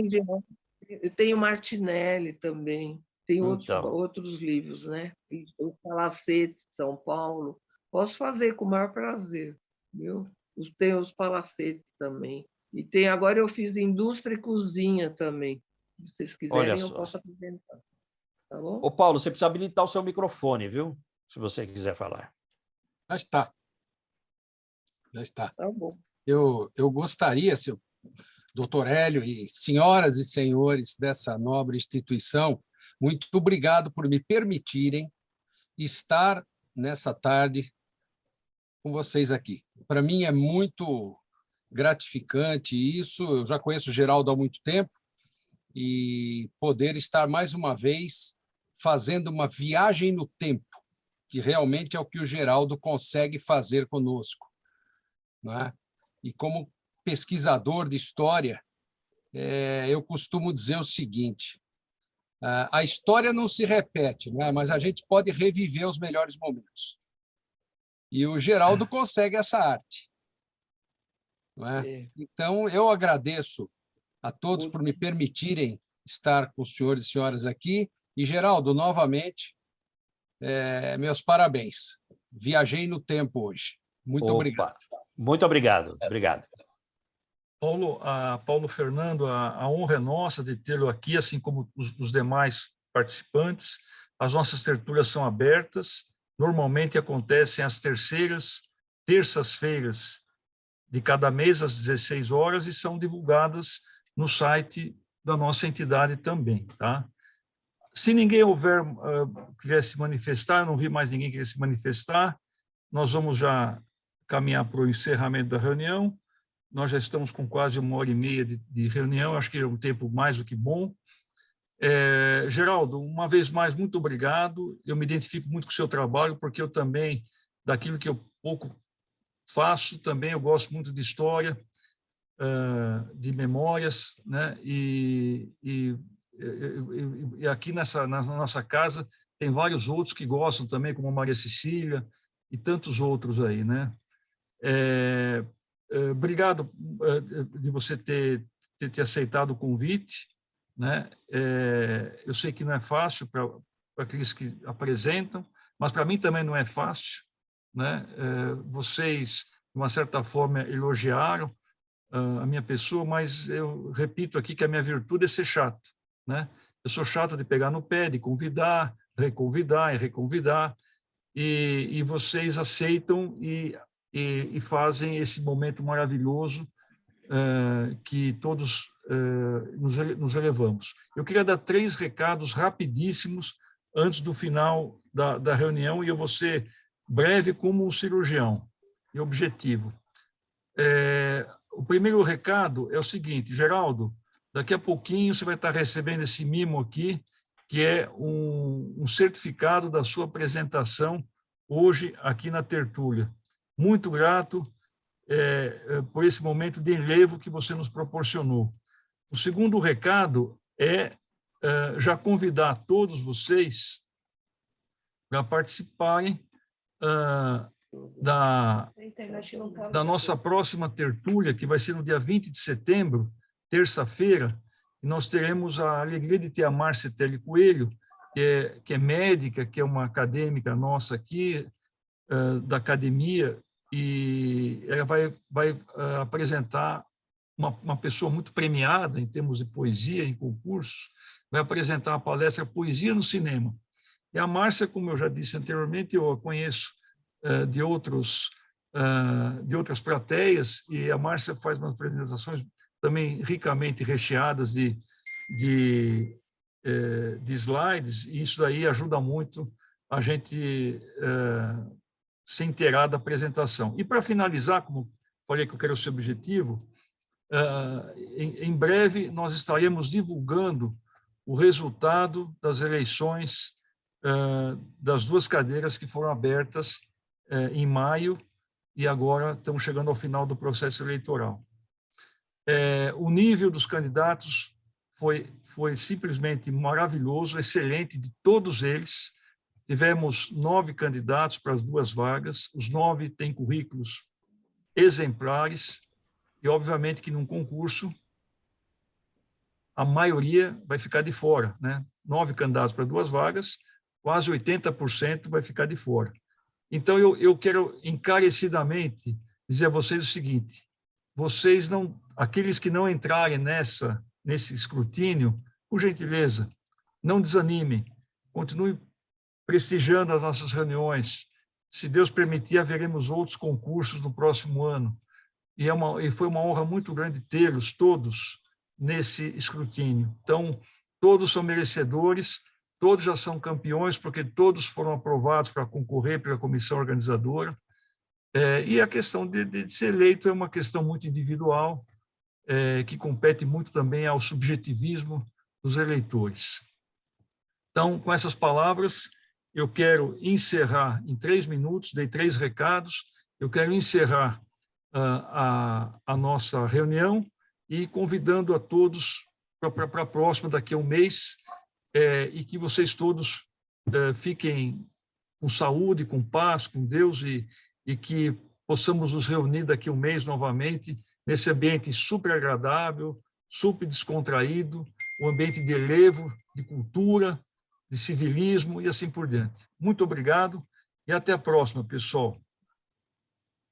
tenho Martinelli também, tem outros livros, né? Os Palacetes de São Paulo. Posso fazer com o maior prazer, viu? Tem os Palacetes também. E agora eu fiz Indústria e Cozinha também. Se vocês quiserem, eu posso apresentar. Tá bom? Ô, Paulo, você precisa habilitar o seu microfone, viu? Se você quiser falar. Já está. Já está. Tá bom. Eu gostaria, doutor Hélio e senhoras e senhores dessa nobre instituição, muito obrigado por me permitirem estar nessa tarde com vocês aqui. Para mim é muito gratificante isso. Eu já conheço o Geraldo há muito tempo, e poder estar mais uma vez fazendo uma viagem no tempo, que realmente é o que o Geraldo consegue fazer conosco, não é? E como pesquisador de história, eu costumo dizer o seguinte: a história não se repete, não é? Mas a gente pode reviver os melhores momentos. E o Geraldo consegue essa arte, não é? Então, eu agradeço a todos por me permitirem estar com os senhores e senhoras aqui. E, Geraldo, novamente, meus parabéns. Viajei no tempo hoje. Muito obrigado. Muito obrigado. Obrigado. Paulo Fernando, a honra é nossa de tê-lo aqui, assim como os demais participantes. As nossas tertúlias são abertas. Normalmente acontecem às terças-feiras de cada mês, às 16 horas, e são divulgadas no site da nossa entidade também, tá? Se ninguém quiser se manifestar, eu não vi mais ninguém querer se manifestar, nós vamos já caminhar para o encerramento da reunião. Nós já estamos com quase 1h30 de reunião, acho que é um tempo mais do que bom. Geraldo, uma vez mais, muito obrigado. Eu me identifico muito com o seu trabalho, porque eu também, daquilo que eu pouco faço, também eu gosto muito de história, de memórias, né? E aqui na nossa casa tem vários outros que gostam também, como a Maria Cecília e tantos outros aí, né? Obrigado de você ter aceitado o convite, né? Eu sei que não é fácil para aqueles que apresentam, mas para mim também não é fácil, né? Vocês, de uma certa forma, elogiaram a minha pessoa, mas eu repito aqui que a minha virtude é ser chato, né? Eu sou chato de pegar no pé, de convidar, reconvidar e reconvidar, e vocês aceitam e fazem esse momento maravilhoso que todos nos elevamos. Eu queria dar 3 recados rapidíssimos antes do final da reunião, e eu vou ser breve como um cirurgião e objetivo. O primeiro recado é o seguinte: Geraldo, daqui a pouquinho você vai estar recebendo esse mimo aqui, que é um certificado da sua apresentação hoje aqui na tertúlia. Muito grato por esse momento de enlevo que você nos proporcionou. O segundo recado é já convidar todos vocês para participarem da nossa próxima tertúlia, que vai ser no dia 20 de setembro, terça-feira, e nós teremos a alegria de ter a Márcia Telli Coelho, que é médica, que é uma acadêmica nossa aqui, da academia, e ela vai apresentar uma pessoa muito premiada em termos de poesia, em concursos, vai apresentar a palestra Poesia no Cinema. E a Márcia, como eu já disse anteriormente, eu a conheço de outras plateias, e a Márcia faz umas apresentações também ricamente recheadas de slides, e isso daí ajuda muito a gente se inteirar da apresentação. E para finalizar, como falei que eu quero ser objetivo, em breve nós estaremos divulgando o resultado das eleições das 2 cadeiras que foram abertas em maio, e agora estamos chegando ao final do processo eleitoral. O nível dos candidatos foi simplesmente maravilhoso, excelente, de todos eles. Tivemos 9 candidatos para as 2 vagas, os 9 têm currículos exemplares, e obviamente que num concurso a maioria vai ficar de fora, né? 9 candidatos para 2 vagas, quase 80% vai ficar de fora. Então, eu quero encarecidamente dizer a vocês o seguinte: aqueles que não entrarem nesse escrutínio, por gentileza, não desanimem, continuem prestigiando as nossas reuniões. Se Deus permitir, haveremos outros concursos no próximo ano. E foi uma honra muito grande tê-los todos nesse escrutínio. Então, todos são merecedores, todos já são campeões, porque todos foram aprovados para concorrer pela comissão organizadora. E a questão de ser eleito é uma questão muito individual, que compete muito também ao subjetivismo dos eleitores. Então, com essas palavras, eu quero encerrar em 3 minutos, dei 3 recados, eu quero encerrar a nossa reunião e convidando a todos para a próxima, daqui a um mês, e que vocês todos fiquem com saúde, com paz, com Deus, e que possamos nos reunir daqui a um mês novamente, nesse ambiente super agradável, super descontraído, um ambiente de elevo, de cultura, de civilismo e assim por diante. Muito obrigado e até a próxima, pessoal.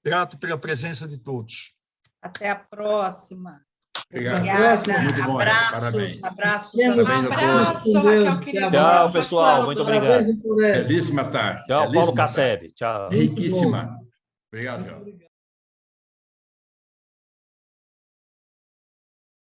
Grato pela presença de todos. Até a próxima. Obrigada. Muito bom. Abraços. Abraços. Tchau, pessoal. Muito obrigado. Belíssima tarde. Tchau, Paulo Cassebe. Tchau. Riquíssima. Obrigado, João.